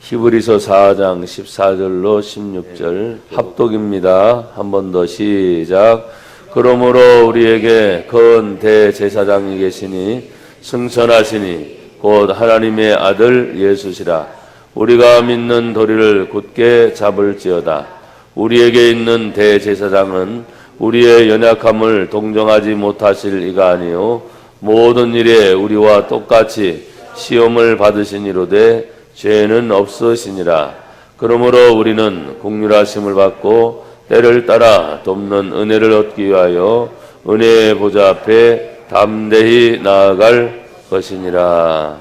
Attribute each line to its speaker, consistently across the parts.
Speaker 1: 히브리서 4장 14절로 16절 합독입니다. 한 번 더 시작. 그러므로 우리에게 큰 대제사장이 계시니 승천하시니 곧 하나님의 아들 예수시라. 우리가 믿는 도리를 굳게 잡을지어다. 우리에게 있는 대제사장은 우리의 연약함을 동정하지 못하실 이가 아니요 모든 일에 우리와 똑같이 시험을 받으시니로되 죄는 없으시니라. 그러므로 우리는 긍휼하심을 받고 때를 따라 돕는 은혜를 얻기 위하여 은혜의 보좌 앞에 담대히 나아갈 것이니라.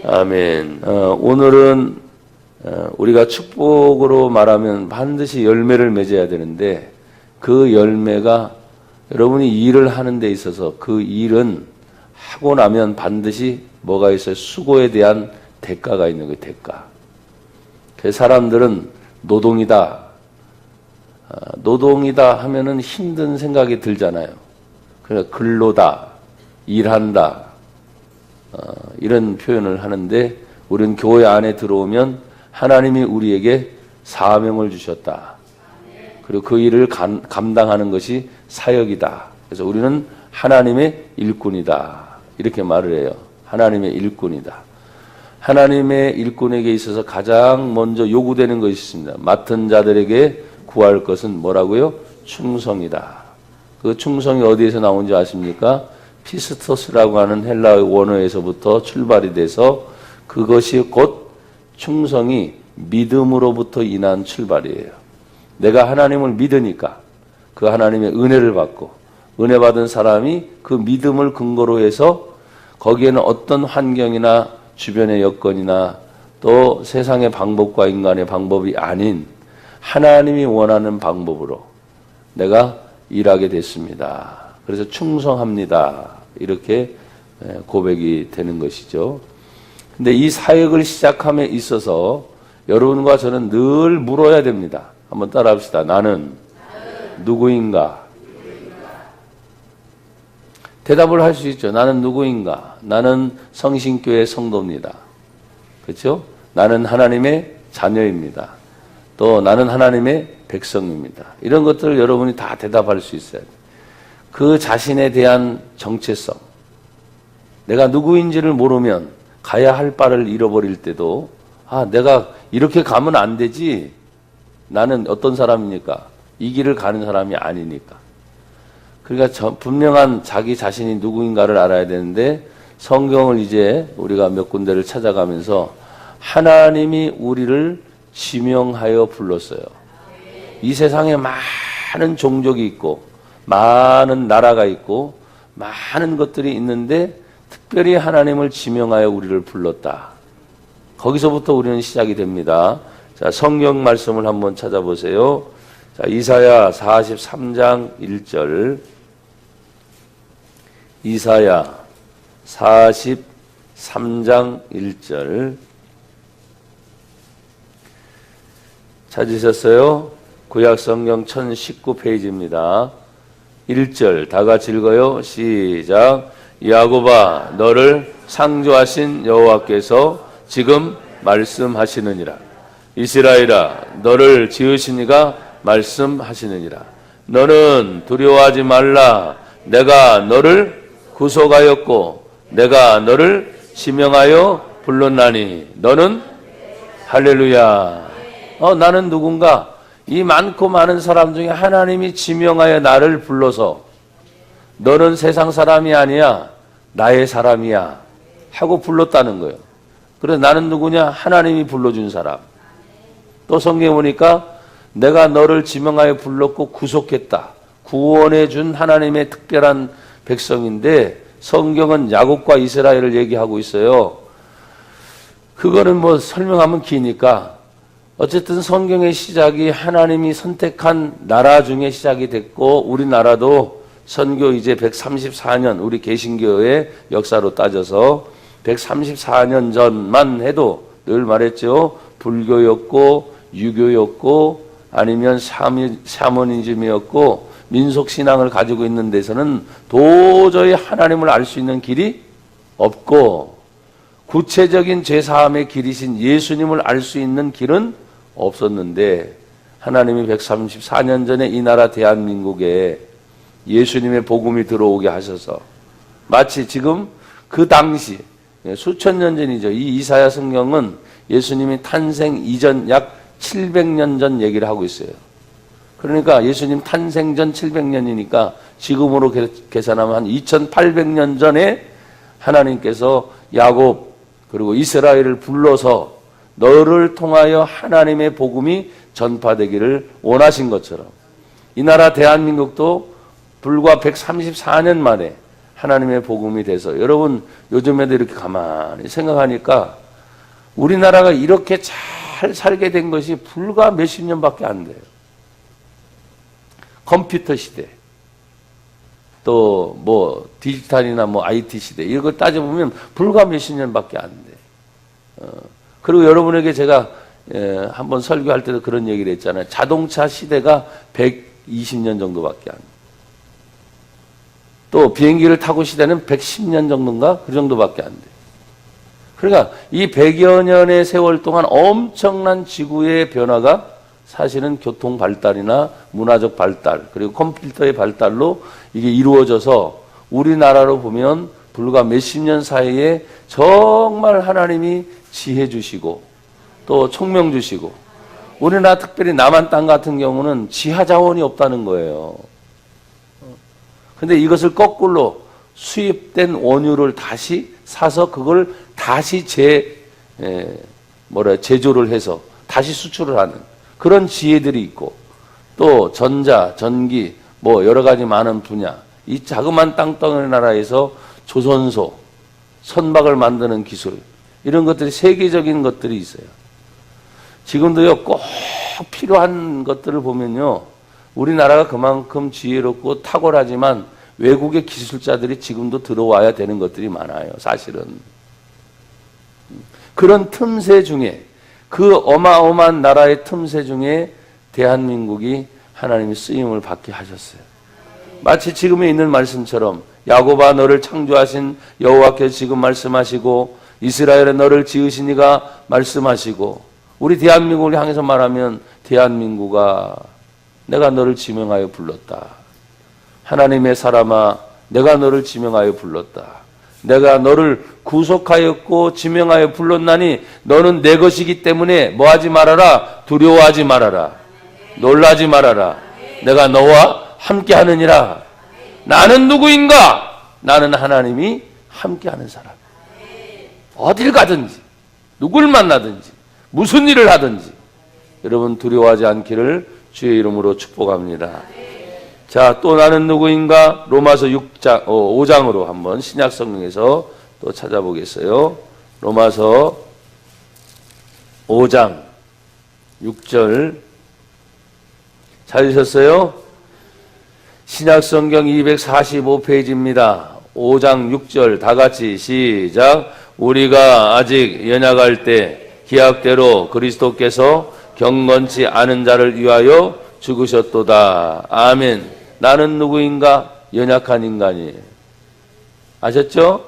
Speaker 1: 아멘. 오늘은 우리가 축복으로 말하면 반드시 열매를 맺어야 되는데 그 열매가 여러분이 일을 하는 데 있어서 그 일은 하고 나면 반드시 뭐가 있어요? 수고에 대한 대가가 있는 거예요. 대가. 그 사람들은 노동이다. 노동이다 하면은 힘든 생각이 들잖아요. 그러니까 근로다, 일한다, 이런 표현을 하는데 우리는 교회 안에 들어오면 하나님이 우리에게 사명을 주셨다. 그리고 그 일을 감당하는 것이 사역이다. 그래서 우리는 하나님의 일꾼이다. 이렇게 말을 해요. 하나님의 일꾼이다. 하나님의 일꾼에게 있어서 가장 먼저 요구되는 것이 있습니다. 맡은 자들에게 구할 것은 뭐라고요? 충성이다. 그 충성이 어디에서 나온지 아십니까? 피스토스라고 하는 헬라 원어에서부터 출발이 돼서 그것이 곧 충성이 믿음으로부터 인한 출발이에요. 내가 하나님을 믿으니까 그 하나님의 은혜를 받고 은혜 받은 사람이 그 믿음을 근거로 해서 거기에는 어떤 환경이나 주변의 여건이나 또 세상의 방법과 인간의 방법이 아닌 하나님이 원하는 방법으로 내가 일하게 됐습니다. 그래서 충성합니다. 이렇게 고백이 되는 것이죠. 근데 이 사역을 시작함에 있어서 여러분과 저는 늘 물어야 됩니다. 한번 따라 합시다. 나는 누구인가? 대답을 할 수 있죠. 나는 누구인가? 나는 성신교회 성도입니다. 그렇죠? 나는 하나님의 자녀입니다. 또 나는 하나님의 백성입니다. 이런 것들을 여러분이 다 대답할 수 있어야 돼요. 그 자신에 대한 정체성. 내가 누구인지를 모르면 가야 할 바를 잃어버릴 때도 내가 이렇게 가면 안 되지. 나는 어떤 사람입니까? 이 길을 가는 사람이 아니니까. 그러니까 분명한 자기 자신이 누구인가를 알아야 되는데 성경을 이제 우리가 몇 군데를 찾아가면서 하나님이 우리를 지명하여 불렀어요. 이 세상에 많은 종족이 있고 많은 나라가 있고 많은 것들이 있는데 특별히 하나님을 지명하여 우리를 불렀다. 거기서부터 우리는 시작이 됩니다. 자, 성경 말씀을 한번 찾아보세요. 자, 이사야 43장 1절. 이사야 43장 1절. 찾으셨어요? 구약성경 1019페이지입니다. 1절 다 같이 읽어요. 시작. 야곱아 너를 창조하신 여호와께서 지금 말씀하시느니라. 이스라엘아 너를 지으신 이가 말씀하시느니라. 너는 두려워하지 말라. 내가 너를 구속하였고 내가 너를 지명하여 불렀나니 너는 할렐루야. 나는 누군가? 이 많고 많은 사람 중에 하나님이 지명하여 나를 불러서 너는 세상 사람이 아니야. 나의 사람이야. 하고 불렀다는 거예요. 그래서 나는 누구냐? 하나님이 불러준 사람. 또 성경에 보니까 내가 너를 지명하여 불렀고 구속했다. 구원해 준 하나님의 특별한 백성인데 성경은 야곱과 이스라엘을 얘기하고 있어요. 그거는 뭐 설명하면 기니까 어쨌든 성경의 시작이 하나님이 선택한 나라 중에 시작이 됐고 우리나라도 선교 이제 134년 우리 개신교의 역사로 따져서 134년 전만 해도 늘 말했죠. 불교였고 유교였고 아니면 샤머니즘이었고 민속신앙을 가지고 있는 데서는 도저히 하나님을 알 수 있는 길이 없고 구체적인 죄사함의 길이신 예수님을 알 수 있는 길은 없었는데 하나님이 134년 전에 이 나라 대한민국에 예수님의 복음이 들어오게 하셔서 마치 지금 그 당시 수천 년 전이죠. 이 이사야 성경은 예수님이 탄생 이전 약 700년 전 얘기를 하고 있어요. 그러니까 예수님 탄생 전 700년이니까 지금으로 계산하면 한 2800년 전에 하나님께서 야곱 그리고 이스라엘을 불러서 너를 통하여 하나님의 복음이 전파되기를 원하신 것처럼 이 나라 대한민국도 불과 134년 만에 하나님의 복음이 돼서 여러분 요즘에도 이렇게 가만히 생각하니까 우리나라가 이렇게 잘 살게 된 것이 불과 몇십 년밖에 안 돼요. 컴퓨터 시대 또 뭐 디지털이나 뭐 IT 시대 이런 걸 따져보면 불과 몇십 년밖에 안 돼. 그리고 여러분에게 제가 한번 설교할 때도 그런 얘기를 했잖아요. 자동차 시대가 120년 정도밖에 안 돼. 또 비행기를 타고 시대는 110년 정도인가? 그 정도밖에 안 돼. 그러니까 이 100여 년의 세월 동안 엄청난 지구의 변화가 사실은 교통 발달이나 문화적 발달 그리고 컴퓨터의 발달로 이게 이루어져서 우리나라로 보면 불과 몇십 년 사이에 정말 하나님이 지혜 주시고 또 총명 주시고 우리나라 특별히 남한 땅 같은 경우는 지하 자원이 없다는 거예요. 근데 이것을 거꾸로 수입된 원유를 다시 사서 그걸 다시 제조를 해서 다시 수출을 하는 그런 지혜들이 있고 또 전자, 전기 뭐 여러 가지 많은 분야 이 자그마한 땅덩어리 나라에서 조선소, 선박을 만드는 기술 이런 것들이 세계적인 것들이 있어요. 지금도요 꼭 필요한 것들을 보면요 우리나라가 그만큼 지혜롭고 탁월하지만 외국의 기술자들이 지금도 들어와야 되는 것들이 많아요. 사실은 그런 틈새 중에 그 어마어마한 나라의 틈새 중에 대한민국이 하나님의 쓰임을 받게 하셨어요. 마치 지금에 있는 말씀처럼 야곱아 너를 창조하신 여호와께서 지금 말씀하시고 이스라엘에 너를 지으신 이가 말씀하시고 우리 대한민국을 향해서 말하면 대한민국아 내가 너를 지명하여 불렀다. 하나님의 사람아 내가 너를 지명하여 불렀다. 내가 너를 구속하였고 지명하여 불렀나니 너는 내 것이기 때문에 뭐하지 말아라. 두려워하지 말아라. 놀라지 말아라. 내가 너와 함께하느니라. 나는 누구인가? 나는 하나님이 함께하는 사람. 어딜 가든지 누굴 만나든지 무슨 일을 하든지 여러분 두려워하지 않기를 주의 이름으로 축복합니다. 자, 또 나는 누구인가? 로마서 5장으로 한번 신약 성경에서 또 찾아보겠어요. 로마서 5장 6절 찾으셨어요? 신약 성경 245페이지입니다. 5장 6절 다 같이 시작. 우리가 아직 연약할 때 기약대로 그리스도께서 경건치 않은 자를 위하여 죽으셨도다. 아멘. 나는 누구인가? 연약한 인간이에요. 아셨죠?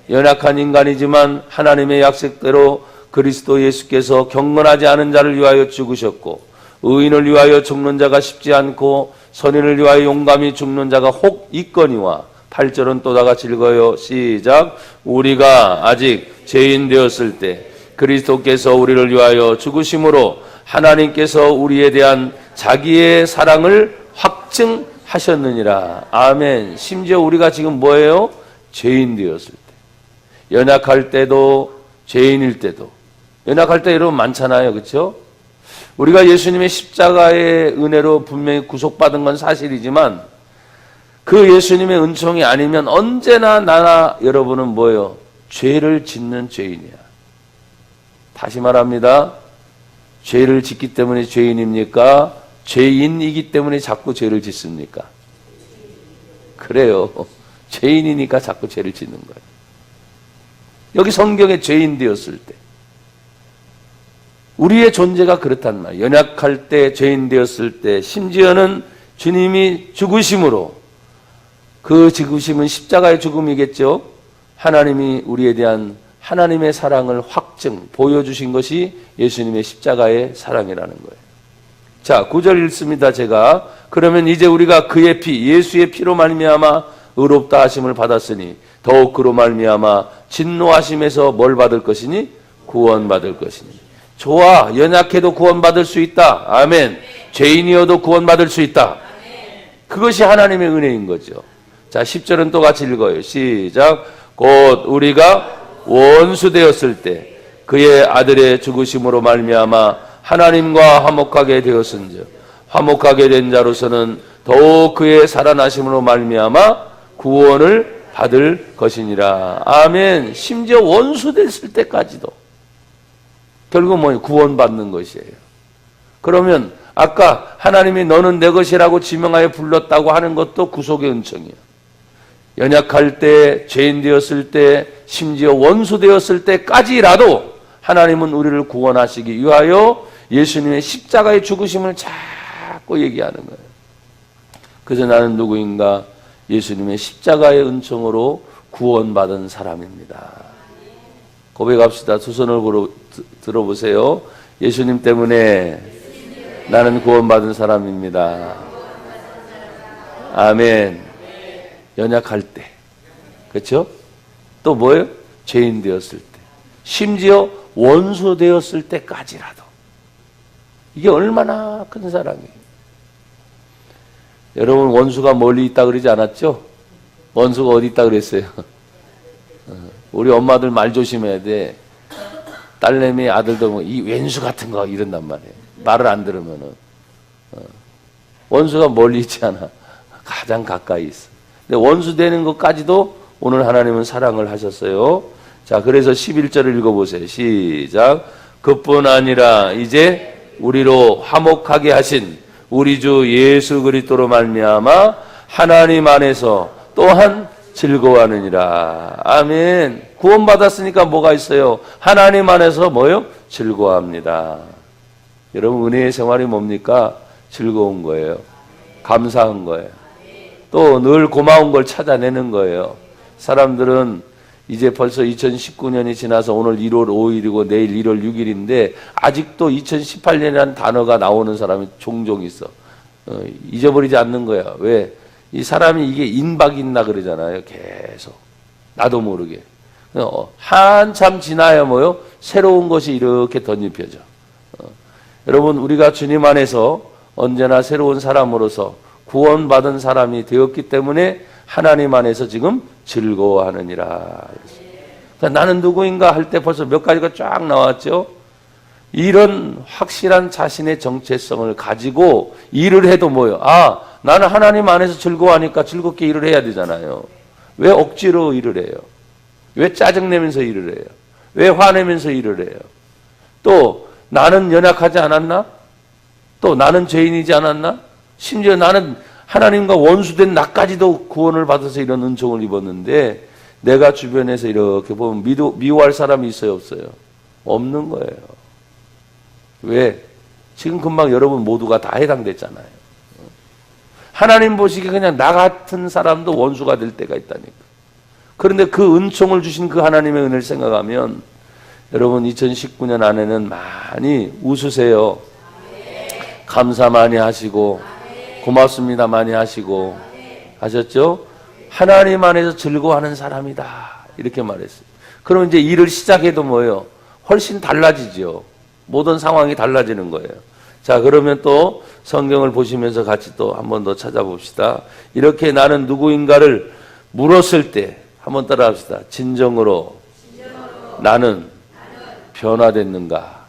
Speaker 1: 연약한 인간이지만 하나님의 약속대로 그리스도 예수께서 경건하지 않은 자를 위하여 죽으셨고 의인을 위하여 죽는 자가 쉽지 않고 선인을 위하여 용감히 죽는 자가 혹 있거니와 8절은 또 다같이 읽어요. 시작. 우리가 아직 죄인 되었을 때 그리스도께서 우리를 위하여 죽으심으로 하나님께서 우리에 대한 자기의 사랑을 확증하셨느니라. 아멘. 심지어 우리가 지금 뭐예요? 죄인 되었을 때. 연약할 때도 죄인일 때도. 연약할 때 여러분 많잖아요. 그렇죠? 우리가 예수님의 십자가의 은혜로 분명히 구속받은 건 사실이지만 그 예수님의 은총이 아니면 언제나 나나 여러분은 뭐예요? 죄를 짓는 죄인이야. 다시 말합니다. 죄를 짓기 때문에 죄인입니까? 죄인이기 때문에 자꾸 죄를 짓습니까? 그래요. 죄인이니까 자꾸 죄를 짓는 거예요. 여기 성경에 죄인 되었을 때 우리의 존재가 그렇단 말이에요. 연약할 때 죄인 되었을 때 심지어는 주님이 죽으심으로 그 죽으심은 십자가의 죽음이겠죠. 하나님이 우리에 대한 하나님의 사랑을 확증, 보여주신 것이 예수님의 십자가의 사랑이라는 거예요. 자, 9절 읽습니다. 제가. 그러면 이제 우리가 그의 피, 예수의 피로 말미암아 의롭다 하심을 받았으니 더욱 그로 말미암아 진노하심에서 뭘 받을 것이니? 구원받을 것이니. 좋아, 연약해도 구원받을 수 있다. 아멘. 죄인이어도 구원받을 수 있다. 그것이 하나님의 은혜인 거죠. 자, 10절은 또 같이 읽어요. 시작. 곧 우리가 원수 되었을 때 그의 아들의 죽으심으로 말미암아 하나님과 화목하게 되었은즉 화목하게 된 자로서는 더욱 그의 살아나심으로 말미암아 구원을 받을 것이니라. 아멘. 심지어 원수 됐을 때까지도 결국 뭐예요? 구원받는 것이에요. 그러면 아까 하나님이 너는 내 것이라고 지명하여 불렀다고 하는 것도 구속의 은총이에요. 연약할 때, 죄인 되었을 때, 심지어 원수 되었을 때까지라도 하나님은 우리를 구원하시기 위하여 예수님의 십자가의 죽으심을 자꾸 얘기하는 거예요. 그래서 나는 누구인가? 예수님의 십자가의 은총으로 구원받은 사람입니다. 고백합시다. 두 손을 들어보세요. 예수님 때문에 나는 구원받은 사람입니다. 아멘. 연약할 때, 그렇죠? 또 뭐예요? 죄인 되었을 때, 심지어 원수 되었을 때까지라도. 이게 얼마나 큰 사랑이에요. 여러분, 원수가 멀리 있다 그러지 않았죠? 원수가 어디 있다 그랬어요? 우리 엄마들 말 조심해야 돼. 딸내미 아들도 뭐 이 왼수 같은 거 이런단 말이에요. 말을 안 들으면은. 원수가 멀리 있지 않아. 가장 가까이 있어. 근데 원수 되는 것까지도 오늘 하나님은 사랑을 하셨어요. 자, 그래서 11절을 읽어보세요. 시작. 그뿐 아니라 이제 우리로 화목하게 하신 우리 주 예수 그리스도로 말미암아 하나님 안에서 또한 즐거워하느니라. 아멘. 구원받았으니까 뭐가 있어요? 하나님 안에서 뭐요? 즐거워합니다. 여러분, 은혜의 생활이 뭡니까? 즐거운 거예요. 감사한 거예요. 또 늘 고마운 걸 찾아내는 거예요. 사람들은 이제 벌써 2019년이 지나서 오늘 1월 5일이고 내일 1월 6일인데 아직도 2018년이라는 단어가 나오는 사람이 종종 있어. 잊어버리지 않는 거야. 왜? 이 사람이 이게 인박이 있나 그러잖아요. 계속. 나도 모르게. 한참 지나야 뭐요? 새로운 것이 이렇게 덧입혀져. 여러분, 우리가 주님 안에서 언제나 새로운 사람으로서 구원받은 사람이 되었기 때문에 하나님 안에서 지금 즐거워하느니라. 그러니까 나는 누구인가 할 때 벌써 몇 가지가 쫙 나왔죠. 이런 확실한 자신의 정체성을 가지고 일을 해도 뭐예요? 아, 나는 하나님 안에서 즐거워하니까 즐겁게 일을 해야 되잖아요. 왜 억지로 일을 해요? 왜 짜증내면서 일을 해요? 왜 화내면서 일을 해요? 또 나는 연약하지 않았나? 또 나는 죄인이지 않았나? 심지어 나는 하나님과 원수된 나까지도 구원을 받아서 이런 은총을 입었는데 내가 주변에서 이렇게 보면 미워할 사람이 있어요? 없어요? 없는 거예요. 왜? 지금 금방 여러분 모두가 다 해당됐잖아요. 하나님 보시기에 그냥 나 같은 사람도 원수가 될 때가 있다니까. 그런데 그 은총을 주신 그 하나님의 은혜를 생각하면 여러분 2019년 안에는 많이 웃으세요. 감사 많이 하시고 고맙습니다 많이 하시고 하셨죠? 하나님 안에서 즐거워하는 사람이다 이렇게 말했어요. 그럼 이제 일을 시작해도 뭐예요? 훨씬 달라지죠. 모든 상황이 달라지는 거예요. 자, 그러면 또 성경을 보시면서 같이 또 한 번 더 찾아봅시다. 이렇게 나는 누구인가를 물었을 때 한번 따라합시다. 진정으로 나는 변화됐는가?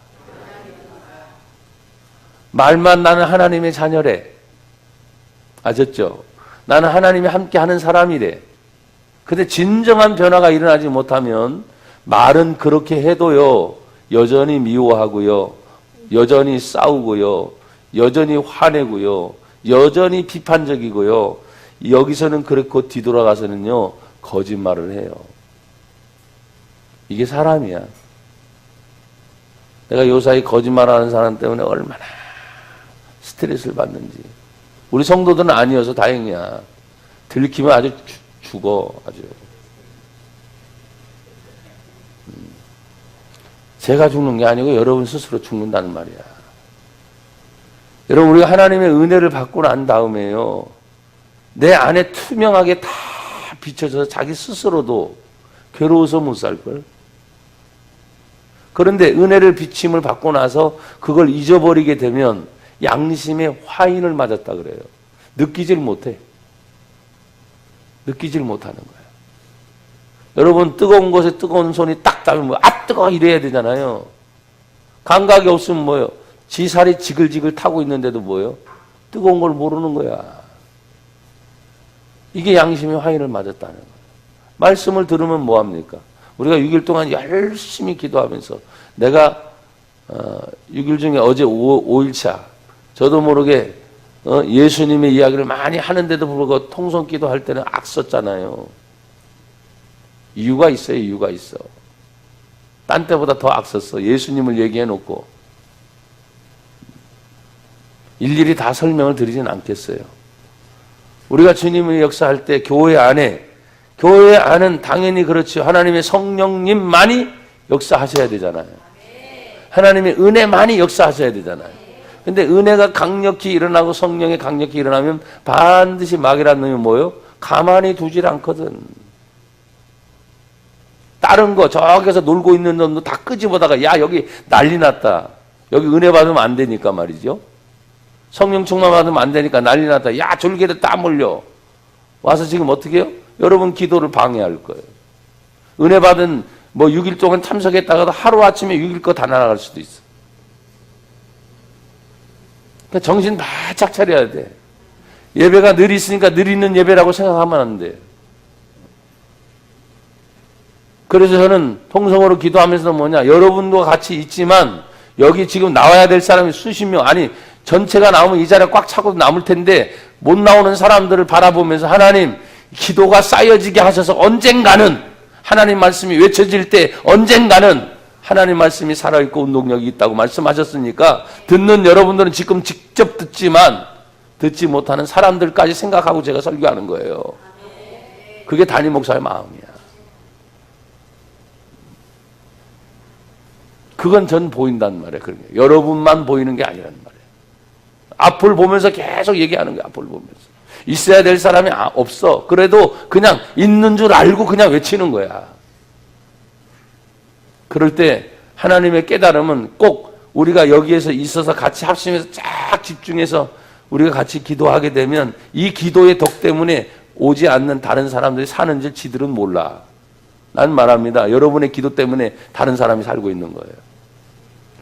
Speaker 1: 말만 나는 하나님의 자녀래. 아셨죠? 나는 하나님이 함께 하는 사람이래. 근데 진정한 변화가 일어나지 못하면 말은 그렇게 해도요, 여전히 미워하고요, 여전히 싸우고요, 여전히 화내고요, 여전히 비판적이고요, 여기서는 그렇고 뒤돌아가서는요, 거짓말을 해요. 이게 사람이야. 내가 요사이 거짓말하는 사람 때문에 얼마나 스트레스를 받는지. 우리 성도들은 아니어서 다행이야. 들키면 아주 죽어. 아주. 제가 죽는 게 아니고 여러분 스스로 죽는다는 말이야. 여러분, 우리가 하나님의 은혜를 받고 난 다음에요, 내 안에 투명하게 다 비춰져서 자기 스스로도 괴로워서 못 살걸. 그런데 은혜를 비침을 받고 나서 그걸 잊어버리게 되면 양심의 화인을 맞았다 그래요. 느끼질 못해. 느끼질 못하는 거예요. 여러분, 뜨거운 곳에 뜨거운 손이 딱 닿으면 뭐, 아, 뜨거워! 이래야 되잖아요. 감각이 없으면 뭐예요? 지살이 지글지글 타고 있는데도 뭐예요? 뜨거운 걸 모르는 거야. 이게 양심의 화인을 맞았다는 거예요. 말씀을 들으면 뭐합니까? 우리가 6일 동안 열심히 기도하면서 내가 6일 중에 어제 5일차 저도 모르게 예수님의 이야기를 많이 하는데도 불구하고 통성 기도할 때는 악썼잖아요. 이유가 있어요. 이유가 있어. 딴 때보다 더 악썼어. 예수님을 얘기해 놓고 일일이 다 설명을 드리진 않겠어요. 우리가 주님의 역사할 때 교회 안은 당연히 그렇죠. 하나님의 성령님만이 역사하셔야 되잖아요. 하나님의 은혜만이 역사하셔야 되잖아요. 근데 은혜가 강력히 일어나고 성령이 강력히 일어나면 반드시 마귀라는 놈이 뭐예요? 가만히 두질 않거든. 다른 거 저기서 놀고 있는 놈도 다 끄집어다가 야, 여기 난리 났다. 여기 은혜 받으면 안 되니까 말이죠. 성령 충만 받으면 안 되니까 난리 났다. 야, 졸개들 다 몰려 와서 지금 어떻게 해요? 여러분 기도를 방해할 거예요. 은혜 받은 6일 동안 참석했다가도 하루아침에 6일 거 다 날아갈 수도 있어. 그러니까 정신 바짝 차려야 돼. 예배가 늘 있으니까 늘 있는 예배라고 생각하면 안 돼. 그래서 저는 통성으로 기도하면서 뭐냐, 여러분과 같이 있지만 여기 지금 나와야 될 사람이 수십 명, 아니 전체가 나오면 이 자리가 꽉 차고 남을 텐데 못 나오는 사람들을 바라보면서 하나님, 기도가 쌓여지게 하셔서 언젠가는 하나님 말씀이 외쳐질 때 언젠가는 하나님 말씀이 살아있고 운동력이 있다고 말씀하셨으니까 듣는 여러분들은 지금 직접 듣지만 듣지 못하는 사람들까지 생각하고 제가 설교하는 거예요. 그게 담임 목사의 마음이야. 그건 전 보인단 말이에요. 여러분만 보이는 게 아니란 말이에요. 앞을 보면서 계속 얘기하는 거예요. 앞을 보면서. 있어야 될 사람이 없어. 그래도 그냥 있는 줄 알고 그냥 외치는 거야. 그럴 때 하나님의 깨달음은 꼭 우리가 여기에서 있어서 같이 합심해서 쫙 집중해서 우리가 같이 기도하게 되면 이 기도의 덕 때문에 오지 않는 다른 사람들이 사는 줄 지들은 몰라. 난 말합니다. 여러분의 기도 때문에 다른 사람이 살고 있는 거예요.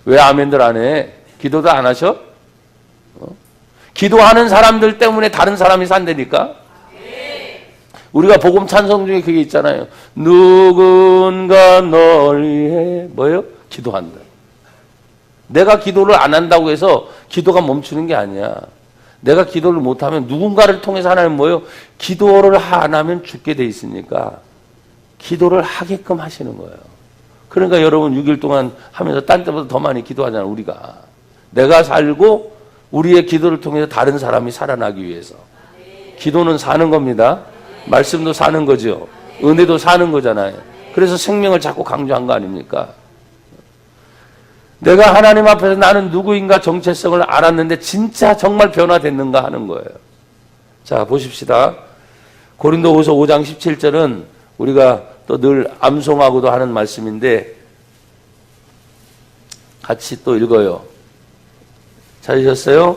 Speaker 1: 왜 아멘들 안 해? 기도도 안 하셔? 기도하는 사람들 때문에 다른 사람이 산다니까? 우리가 복음 찬송 중에 그게 있잖아요. 누군가 널 위해 뭐예요? 기도한다. 내가 기도를 안 한다고 해서 기도가 멈추는 게 아니야. 내가 기도를 못하면 누군가를 통해서 하나님 뭐예요? 기도를 안 하면 죽게 돼 있으니까 기도를 하게끔 하시는 거예요. 그러니까 여러분 6일 동안 하면서 딴 때보다 더 많이 기도하잖아요. 우리가. 내가 살고 우리의 기도를 통해서 다른 사람이 살아나기 위해서. 기도는 사는 겁니다. 말씀도 사는 거죠. 은혜도 사는 거잖아요. 그래서 생명을 자꾸 강조한 거 아닙니까? 내가 하나님 앞에서 나는 누구인가 정체성을 알았는데 진짜 정말 변화됐는가 하는 거예요. 자, 보십시다. 고린도후서 5장 17절은 우리가 또 늘 암송하고도 하는 말씀인데 같이 또 읽어요. 찾으셨어요?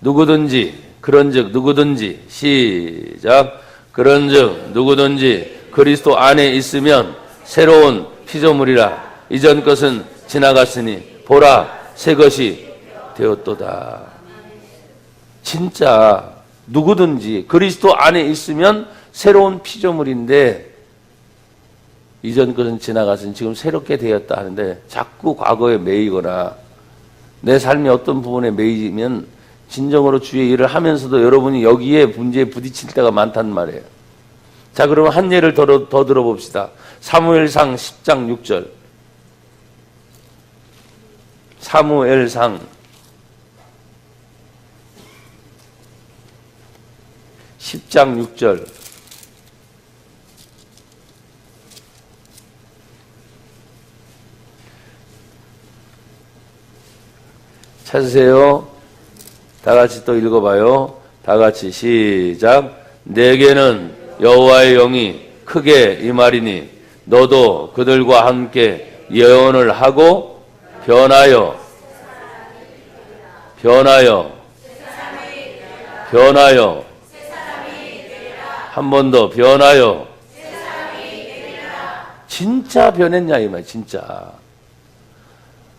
Speaker 1: 누구든지 그런즉 누구든지 시작. 그런즉 누구든지 그리스도 안에 있으면 새로운 피조물이라. 이전 것은 지나갔으니 보라 새 것이 되었도다. 진짜 누구든지 그리스도 안에 있으면 새로운 피조물인데 이전 것은 지나갔으니 지금 새롭게 되었다 하는데 자꾸 과거에 매이거나 내 삶의 어떤 부분에 매이면 진정으로 주의 일을 하면서도 여러분이 여기에 문제에 부딪힐 때가 많단 말이에요. 자, 그러면 한 예를 더 들어봅시다. 사무엘상 10장 6절. 사무엘상 10장 6절. 찾으세요. 다 같이 또 읽어봐요. 다 같이 시작. 내게는 여호와의 영이 크게 임하리니 너도 그들과 함께 예언을 하고 변하여 한 번 더 변하여 진짜 변했냐 이 말. 진짜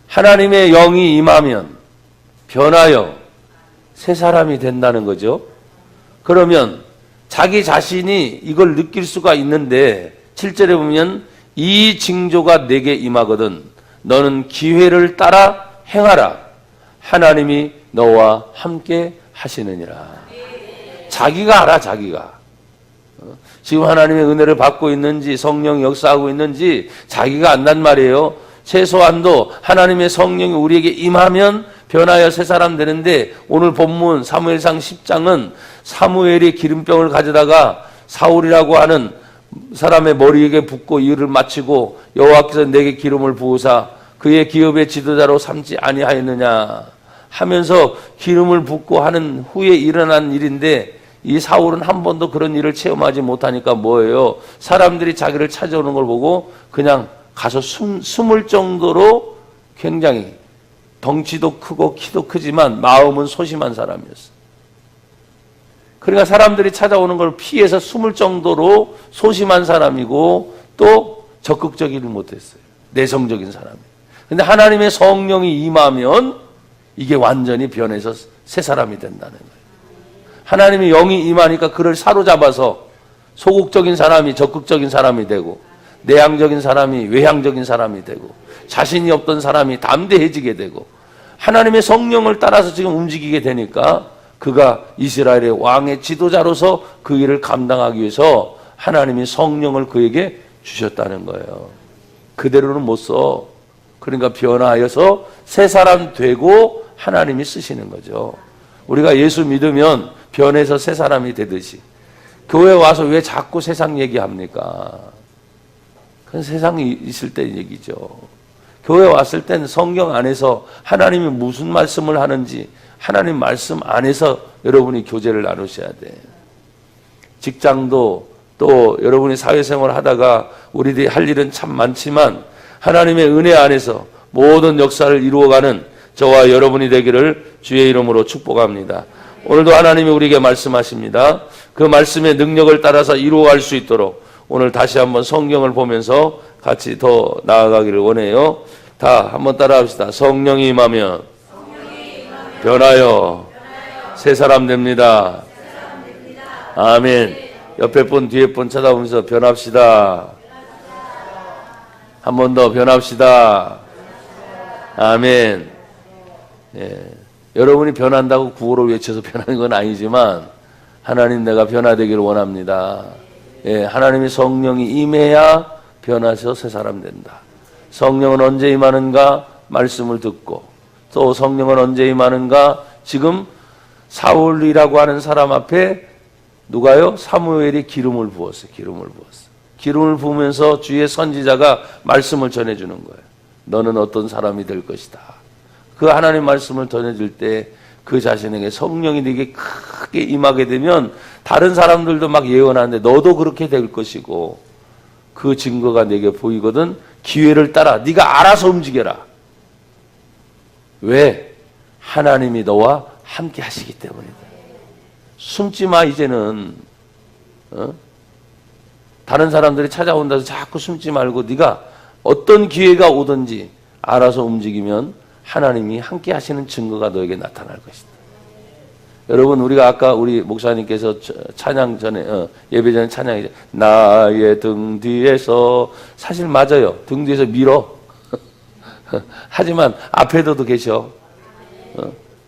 Speaker 1: 하나님의 영이 임하면 변하여 새 사람이 된다는 거죠. 그러면 자기 자신이 이걸 느낄 수가 있는데 7절에 보면 이 징조가 내게 임하거든 너는 기회를 따라 행하라. 하나님이 너와 함께 하시느니라. 자기가 알아. 자기가 지금 하나님의 은혜를 받고 있는지 성령 역사하고 있는지 자기가 안단 말이에요. 최소한도 하나님의 성령이 우리에게 임하면 변하여 새 사람 되는데 오늘 본문 사무엘상 10장은 사무엘이 기름병을 가져다가 사울이라고 하는 사람의 머리에게 붓고 일을 마치고 여호와께서 내게 기름을 부으사 그의 기업의 지도자로 삼지 아니하였느냐 하면서 기름을 붓고 하는 후에 일어난 일인데 이 사울은 한 번도 그런 일을 체험하지 못하니까 뭐예요? 사람들이 자기를 찾아오는 걸 보고 그냥 가서 숨을 정도로 굉장히 덩치도 크고 키도 크지만 마음은 소심한 사람이었어요. 그러니까 사람들이 찾아오는 걸 피해서 숨을 정도로 소심한 사람이고 또 적극적이지 못했어요. 내성적인 사람이에요. 근데 하나님의 성령이 임하면 이게 완전히 변해서 새 사람이 된다는 거예요. 하나님의 영이 임하니까 그를 사로잡아서 소극적인 사람이 적극적인 사람이 되고 내향적인 사람이 외향적인 사람이 되고 자신이 없던 사람이 담대해지게 되고 하나님의 성령을 따라서 지금 움직이게 되니까 그가 이스라엘의 왕의 지도자로서 그 일을 감당하기 위해서 하나님이 성령을 그에게 주셨다는 거예요. 그대로는 못 써. 그러니까 변화하여서 새 사람 되고 하나님이 쓰시는 거죠. 우리가 예수 믿으면 변해서 새 사람이 되듯이 교회 와서 왜 자꾸 세상 얘기합니까? 그건 세상이 있을 때 얘기죠. 교회 왔을 때는 성경 안에서 하나님이 무슨 말씀을 하는지 하나님 말씀 안에서 여러분이 교제를 나누셔야 돼. 직장도 또 여러분이 사회생활을 하다가 우리들이 할 일은 참 많지만 하나님의 은혜 안에서 모든 역사를 이루어가는 저와 여러분이 되기를 주의 이름으로 축복합니다. 오늘도 하나님이 우리에게 말씀하십니다. 그 말씀의 능력을 따라서 이루어갈 수 있도록 오늘 다시 한번 성경을 보면서 같이 더 나아가기를 원해요. 다 한번 따라합시다. 성령이 임하면 변하여 새 사람 됩니다. 아멘. 옆에 분 뒤에 분 쳐다보면서 변합시다. 한 번 더 변합시다. 아멘. 예. 여러분이 변한다고 구호를 외쳐서 변하는 건 아니지만 하나님 내가 변화되기를 원합니다. 예. 하나님의 성령이 임해야 변하셔서 새 사람 된다. 성령은 언제 임하는가? 말씀을 듣고 또 성령은 언제 임하는가? 지금 사울이라고 하는 사람 앞에 누가요? 사무엘이 기름을 부었어요. 기름을 부으면서 주의 선지자가 말씀을 전해주는 거예요. 너는 어떤 사람이 될 것이다. 그 하나님 말씀을 전해줄 때 그 자신에게 성령이 네게 크게 임하게 되면 다른 사람들도 막 예언하는데 너도 그렇게 될 것이고 그 증거가 내게 보이거든. 기회를 따라 네가 알아서 움직여라. 왜? 하나님이 너와 함께 하시기 때문이다. 숨지 마 이제는. 다른 사람들이 찾아온다고 해서 자꾸 숨지 말고 네가 어떤 기회가 오든지 알아서 움직이면 하나님이 함께 하시는 증거가 너에게 나타날 것이다. 여러분 우리가 아까 우리 목사님께서 찬양 전에 예배 전에 찬양이죠. 나의 등 뒤에서 사실 맞아요. 등 뒤에서 밀어. 하지만 앞에도 계셔.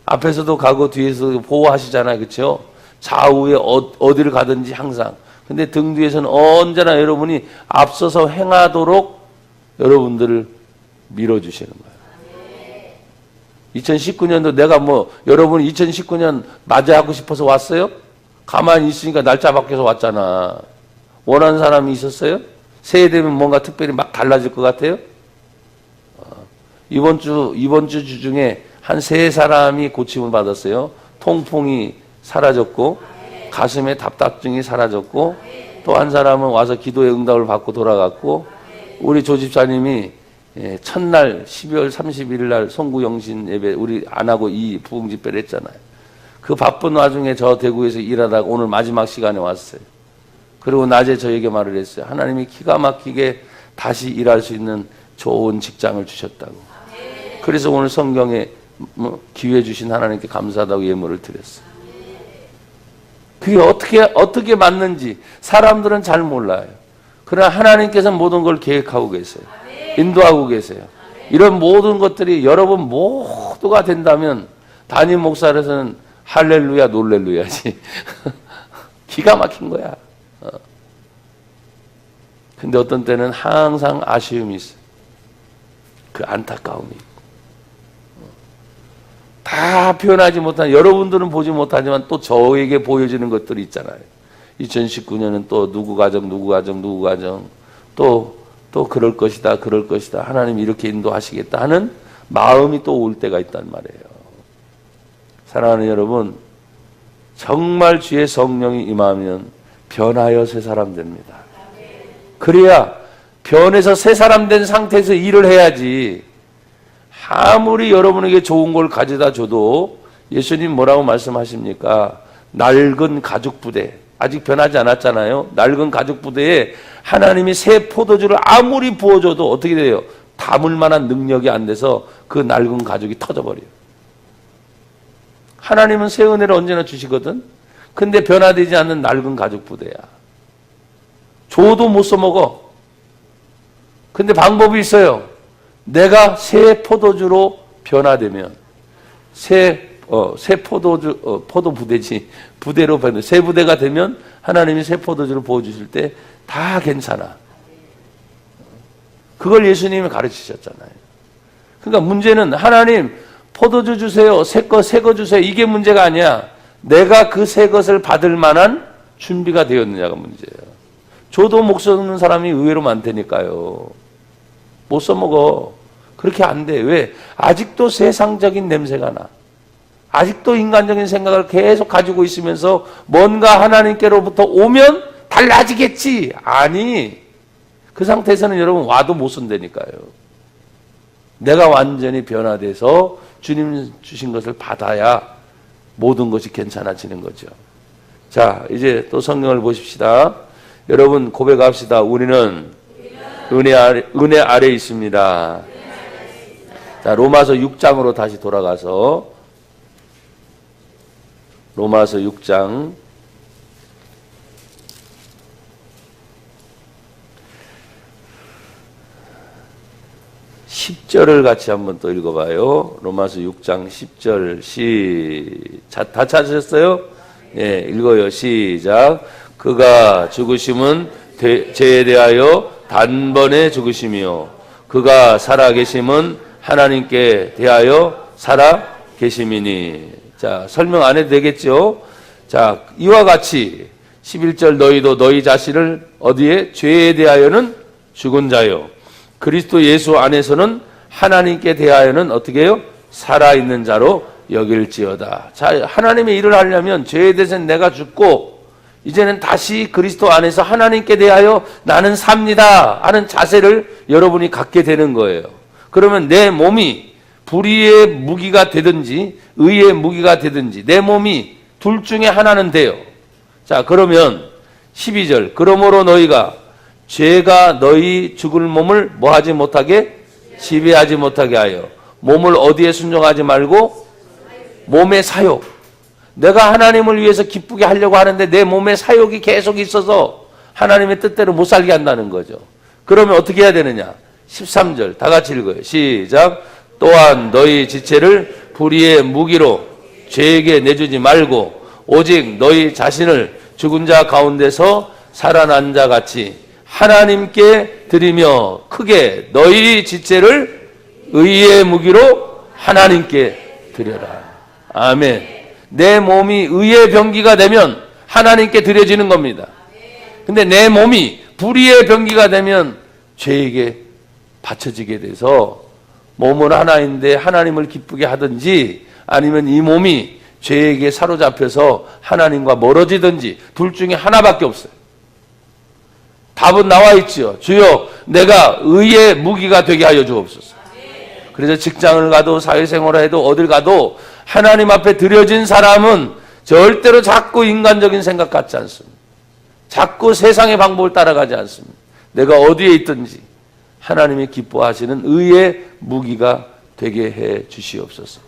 Speaker 1: 앞에서도 가고 뒤에서도 보호하시잖아요. 그렇죠? 좌우에 어디를 가든지 항상. 근데 등 뒤에서는 언제나 여러분이 앞서서 행하도록 여러분들을 밀어주시는 거예요. 2019년도 내가 여러분이 2019년 맞이하고 싶어서 왔어요? 가만히 있으니까 날짜 바뀌어서 왔잖아. 원하는 사람이 있었어요? 새해 되면 뭔가 특별히 막 달라질 것 같아요? 이번 주 중에 한 3사람이 고침을 받았어요. 통풍이 사라졌고 가슴에 답답증이 사라졌고 또 한 사람은 와서 기도의 응답을 받고 돌아갔고 우리 조 집사님이 첫날 12월 31일 날 송구영신 예배 우리 안 하고 이 부흥 집회를 했잖아요. 그 바쁜 와중에 저 대구에서 일하다가 오늘 마지막 시간에 왔어요. 그리고 낮에 저에게 말을 했어요. 하나님이 기가 막히게 다시 일할 수 있는 좋은 직장을 주셨다고. 그래서 오늘 성경에 기회 주신 하나님께 감사하다고 예물을 드렸어요. 그게 어떻게 맞는지 사람들은 잘 몰라요. 그러나 하나님께서 모든 걸 계획하고 계세요. 인도하고 계세요. 이런 모든 것들이 여러분 모두가 된다면 담임 목사로서는 할렐루야 놀렐루야지. 기가 막힌 거야. 근데 어떤 때는 항상 아쉬움이 있어요. 그 안타까움이 있고. 다 표현하지 못한, 여러분들은 보지 못하지만 또 저에게 보여지는 것들이 있잖아요. 2019년은 또 누구 가정 또 그럴 것이다 하나님 이렇게 인도하시겠다 하는 마음이 또 올 때가 있단 말이에요. 사랑하는 여러분, 정말 주의 성령이 임하면 변하여 새 사람 됩니다. 그래야 변해서 새 사람 된 상태에서 일을 해야지. 아무리 여러분에게 좋은 걸 가져다 줘도 예수님 뭐라고 말씀하십니까? 낡은 가죽 부대, 아직 변하지 않았잖아요. 낡은 가죽 부대에 하나님이 새 포도주를 아무리 부어줘도 어떻게 돼요? 담을 만한 능력이 안 돼서 그 낡은 가죽이 터져버려요. 하나님은 새 은혜를 언제나 주시거든. 근데 변화되지 않는 낡은 가죽 부대야. 줘도 못 써먹어. 근데 방법이 있어요. 내가 새 포도주로 변화되면 새 포도 부대지, 부대로 변해 새 부대가 되면 하나님이 새 포도주를 부어주실 때 다 괜찮아. 그걸 예수님이 가르치셨잖아요. 그러니까 문제는 하나님 포도주 주세요, 새 거 주세요, 이게 문제가 아니야. 내가 그 새 것을 받을 만한 준비가 되었느냐가 문제예요. 줘도 못 써먹는 사람이 의외로 많다니까요. 못 써먹어. 그렇게 안 돼. 왜? 아직도 세상적인 냄새가 나. 아직도 인간적인 생각을 계속 가지고 있으면서 뭔가 하나님께로부터 오면 달라지겠지. 아니, 그 상태에서는 여러분 와도 못 쓴다니까요. 내가 완전히 변화돼서 주님 주신 것을 받아야 모든 것이 괜찮아지는 거죠. 자, 이제 또 성경을 보십시다. 여러분 고백합시다. 우리는 은혜 아래 있습니다. 자, 로마서 6장으로 다시 돌아가서 로마서 6장 10절을 같이 한번 또 읽어봐요. 로마서 6장 10절 다 찾으셨어요? 예, 읽어요. 시작. 그가 죽으심은 죄에 대하여 단번에 죽으심이요 그가 살아계심은 하나님께 대하여 살아계심이니. 자, 설명 안 해도 되겠죠? 자, 이와 같이 11절 너희도 너희 자신을 어디에? 죄에 대하여는 죽은 자요 그리스도 예수 안에서는 하나님께 대하여는 어떻게 해요? 살아있는 자로 여길지어다. 자, 하나님의 일을 하려면 죄에 대해서는 내가 죽고 이제는 다시 그리스도 안에서 하나님께 대하여 나는 삽니다 하는 자세를 여러분이 갖게 되는 거예요. 그러면 내 몸이 불의의 무기가 되든지 의의 무기가 되든지 내 몸이 둘 중에 하나는 돼요. 자, 그러면 12절 그러므로 너희가 죄가 너희 죽을 몸을 뭐하지 못하게? 지배하지 못하게 하여 몸을 어디에 순종하지 말고 몸의 사욕. 내가 하나님을 위해서 기쁘게 하려고 하는데 내 몸의 사욕이 계속 있어서 하나님의 뜻대로 못 살게 한다는 거죠. 그러면 어떻게 해야 되느냐? 13절 다 같이 읽어요. 시작. 또한 너희 지체를 불의의 무기로 죄에게 내주지 말고 오직 너희 자신을 죽은 자 가운데서 살아난 자 같이 하나님께 드리며 크게 너희 지체를 의의 무기로 하나님께 드려라. 아멘. 내 몸이 의의 병기가 되면 하나님께 드려지는 겁니다. 근데 내 몸이 불의의 병기가 되면 죄에게 바쳐지게 돼서 몸은 하나인데 하나님을 기쁘게 하든지 아니면 이 몸이 죄에게 사로잡혀서 하나님과 멀어지든지 둘 중에 하나밖에 없어요. 답은 나와 있지요. 주여 내가 의의 무기가 되게 하여 주옵소서. 그래서 직장을 가도 사회생활을 해도 어딜 가도 하나님 앞에 드려진 사람은 절대로 자꾸 인간적인 생각 같지 않습니다. 자꾸 세상의 방법을 따라가지 않습니다. 내가 어디에 있든지 하나님이 기뻐하시는 의의 무기가 되게 해 주시옵소서.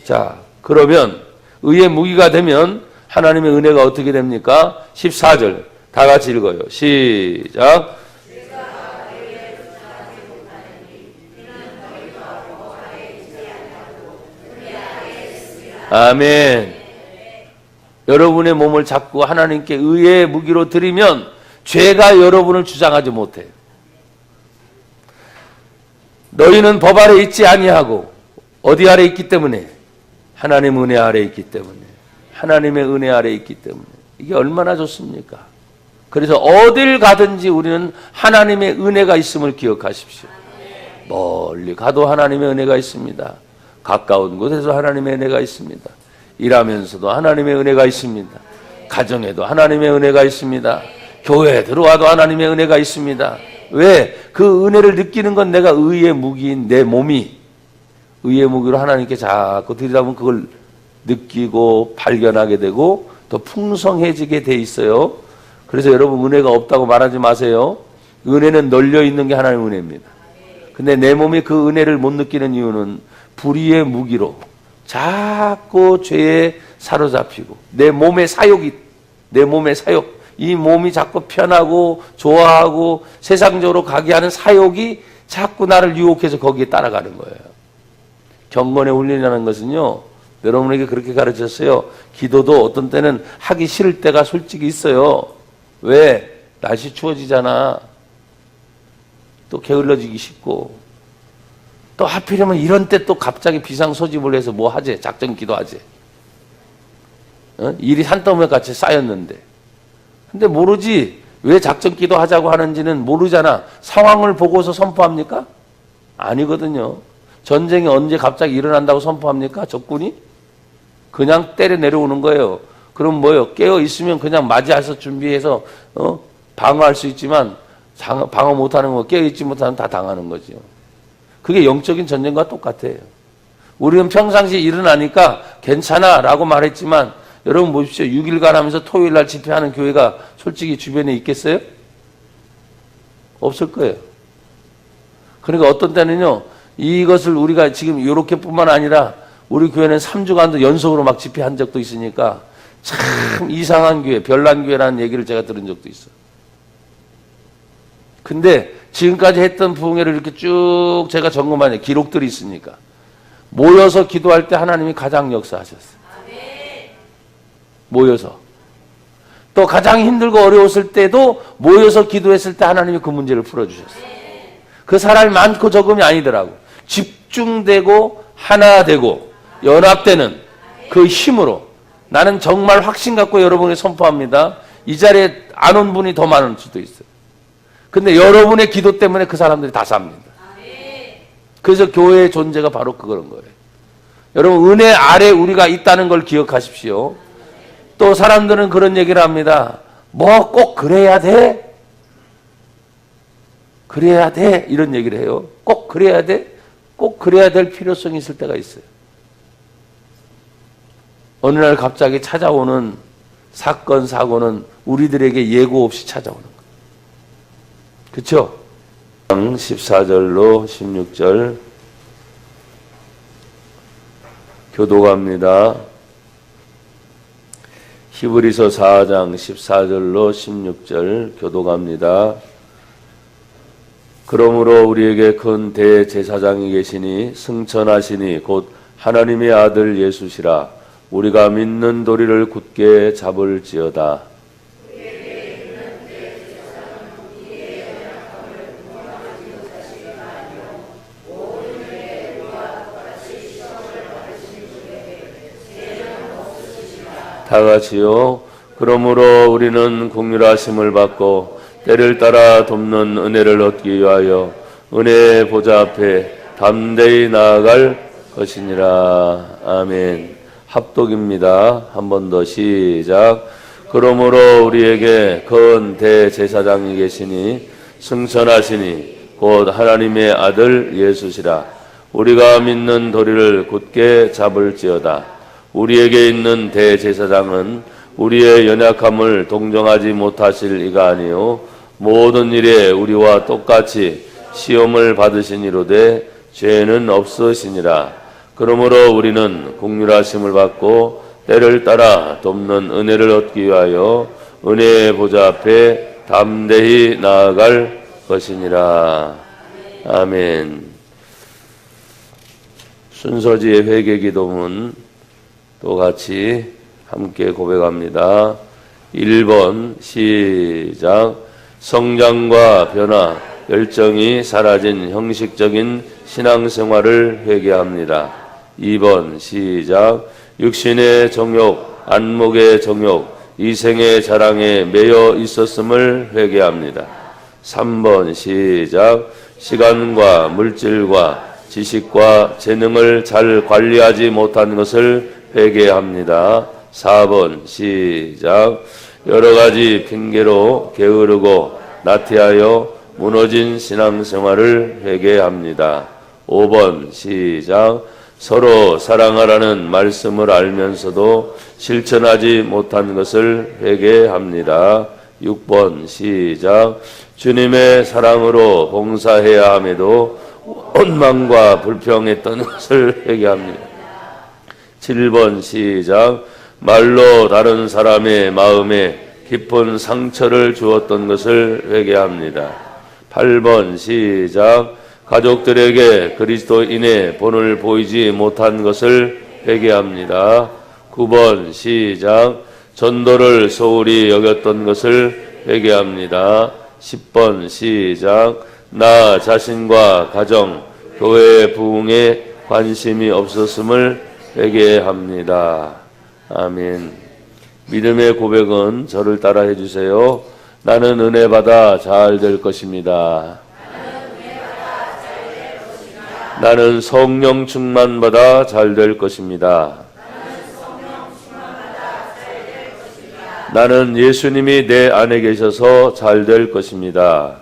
Speaker 1: 자, 그러면 의의 무기가 되면 하나님의 은혜가 어떻게 됩니까? 14절 다 같이 읽어요. 시작. 아멘. 여러분의 몸을 잡고 하나님께 의의 무기로 드리면 죄가 여러분을 주장하지 못해요. 너희는 법 아래 있지 아니하고 어디 아래 있기 때문에? 하나님 은혜 아래 있기 때문에. 하나님의 은혜 아래 있기 때문에. 이게 얼마나 좋습니까? 그래서 어딜 가든지 우리는 하나님의 은혜가 있음을 기억하십시오. 멀리 가도 하나님의 은혜가 있습니다. 가까운 곳에서 하나님의 은혜가 있습니다. 일하면서도 하나님의 은혜가 있습니다. 가정에도 하나님의 은혜가 있습니다. 교회에 들어와도 하나님의 은혜가 있습니다. 왜? 그 은혜를 느끼는 건 내가 의의 무기인 내 몸이 의의 무기로 하나님께 자꾸 드리다 보면 그걸 느끼고 발견하게 되고 더 풍성해지게 돼 있어요. 그래서 여러분 은혜가 없다고 말하지 마세요. 은혜는 널려 있는 게 하나님의 은혜입니다. 근데 내 몸이 그 은혜를 못 느끼는 이유는 불의의 무기로 자꾸 죄에 사로잡히고 내 몸의 사욕, 이 몸이 자꾸 편하고 좋아하고 세상적으로 가게 하는 사욕이 자꾸 나를 유혹해서 거기에 따라가는 거예요. 경건의 훈련이라는 것은요, 여러분에게 그렇게 가르쳤어요. 기도도 어떤 때는 하기 싫을 때가 솔직히 있어요. 왜? 날씨 추워지잖아. 또 게을러지기 쉽고 또 하필이면 이런 때 또 갑자기 비상소집을 해서 뭐 하지? 작전 기도하지. 일이 산더미 같이 쌓였는데. 근데 모르지. 왜 작전 기도하자고 하는지는 모르잖아. 상황을 보고서 선포합니까? 아니거든요. 전쟁이 언제 갑자기 일어난다고 선포합니까? 적군이? 그냥 때려 내려오는 거예요. 그럼 뭐예요? 깨어 있으면 그냥 맞이해서 준비해서 방어할 수 있지만 방어 못하는 거, 깨어 있지 못하면 다 당하는 거죠. 그게 영적인 전쟁과 똑같아요. 우리는 평상시에 일어나니까 괜찮아 라고 말했지만 여러분 보십시오. 6일간 하면서 토요일 날 집회하는 교회가 솔직히 주변에 있겠어요? 없을 거예요. 그러니까 어떤 때는요, 이것을 우리가 지금 이렇게 뿐만 아니라 우리 교회는 3주간도 연속으로 막 집회한 적도 있으니까 참 이상한 교회, 별난 교회라는 얘기를 제가 들은 적도 있어요. 근데 지금까지 했던 부흥회를 이렇게 쭉 제가 점검하니 기록들이 있으니까 모여서 기도할 때 하나님이 가장 역사하셨어요. 모여서. 또 가장 힘들고 어려웠을 때도 모여서 기도했을 때 하나님이 그 문제를 풀어주셨어요. 그 사람이 많고 적음이 아니더라고. 집중되고 하나 되고 연합되는 그 힘으로 나는 정말 확신 갖고 여러분에게 선포합니다. 이 자리에 안 온 분이 더 많을 수도 있어요. 근데 여러분의 기도 때문에 그 사람들이 다 삽니다. 그래서 교회의 존재가 바로 그런 거예요. 여러분 은혜 아래 우리가 있다는 걸 기억하십시오. 또 사람들은 그런 얘기를 합니다. 뭐 꼭 그래야 돼? 그래야 돼? 이런 얘기를 해요. 꼭 그래야 돼? 꼭 그래야 될 필요성이 있을 때가 있어요. 어느 날 갑자기 찾아오는 사건, 사고는 우리들에게 예고 없이 찾아오는 거예요. 그렇죠? 14절로 16절 교도갑니다. 히브리서 4장 14절로 16절 교도갑니다. 그러므로 우리에게 큰 대제사장이 계시니 승천하시니 곧 하나님의 아들 예수시라. 우리가 믿는 도리를 굳게 잡을지어다. 다 같이요. 그러므로 우리는 긍휼하심을 받고 때를 따라 돕는 은혜를 얻기 위하여 은혜의 보좌 앞에 담대히 나아갈 것이니라. 아멘. 합독입니다. 한 번 더 시작. 그러므로 우리에게 큰 대제사장이 계시니 승천하시니 곧 하나님의 아들 예수시라. 우리가 믿는 도리를 굳게 잡을지어다. 우리에게 있는 대제사장은 우리의 연약함을 동정하지 못하실 이가 아니요 모든 일에 우리와 똑같이 시험을 받으시니로되 죄는 없으시니라. 그러므로 우리는 긍휼하심을 받고 때를 따라 돕는 은혜를 얻기 위하여 은혜의 보좌 앞에 담대히 나아갈 것이니라. 아멘. 순서지의 회개기도문 또 같이 함께 고백합니다. 1번 시작. 성장과 변화, 열정이 사라진 형식적인 신앙생활을 회개합니다. 2번 시작. 육신의 정욕, 안목의 정욕, 이생의 자랑에 매여 있었음을 회개합니다. 3번 시작. 시간과 물질과 지식과 재능을 잘 관리하지 못한 것을 회개합니다. 4번 시작. 여러 가지 핑계로 게으르고 나태하여 무너진 신앙생활을 회개합니다. 5번 시작. 서로 사랑하라는 말씀을 알면서도 실천하지 못한 것을 회개합니다. 6번 시작. 주님의 사랑으로 봉사해야 함에도 원망과 불평했던 것을 회개합니다. 7번 시작. 말로 다른 사람의 마음에 깊은 상처를 주었던 것을 회개합니다. 8번 시작. 가족들에게 그리스도인의 본을 보이지 못한 것을 회개합니다. 9번 시작. 전도를 소홀히 여겼던 것을 회개합니다. 10번 시작. 나 자신과 가정, 교회의 부흥에 관심이 없었음을 회개합니다. 아멘. 믿음의 고백은 저를 따라 해주세요. 나는 은혜 받아 잘 될 것입니다. 나는 성령 충만 받아 잘 될 것입니다. 나는 예수님이 내 안에 계셔서 잘 될 것입니다.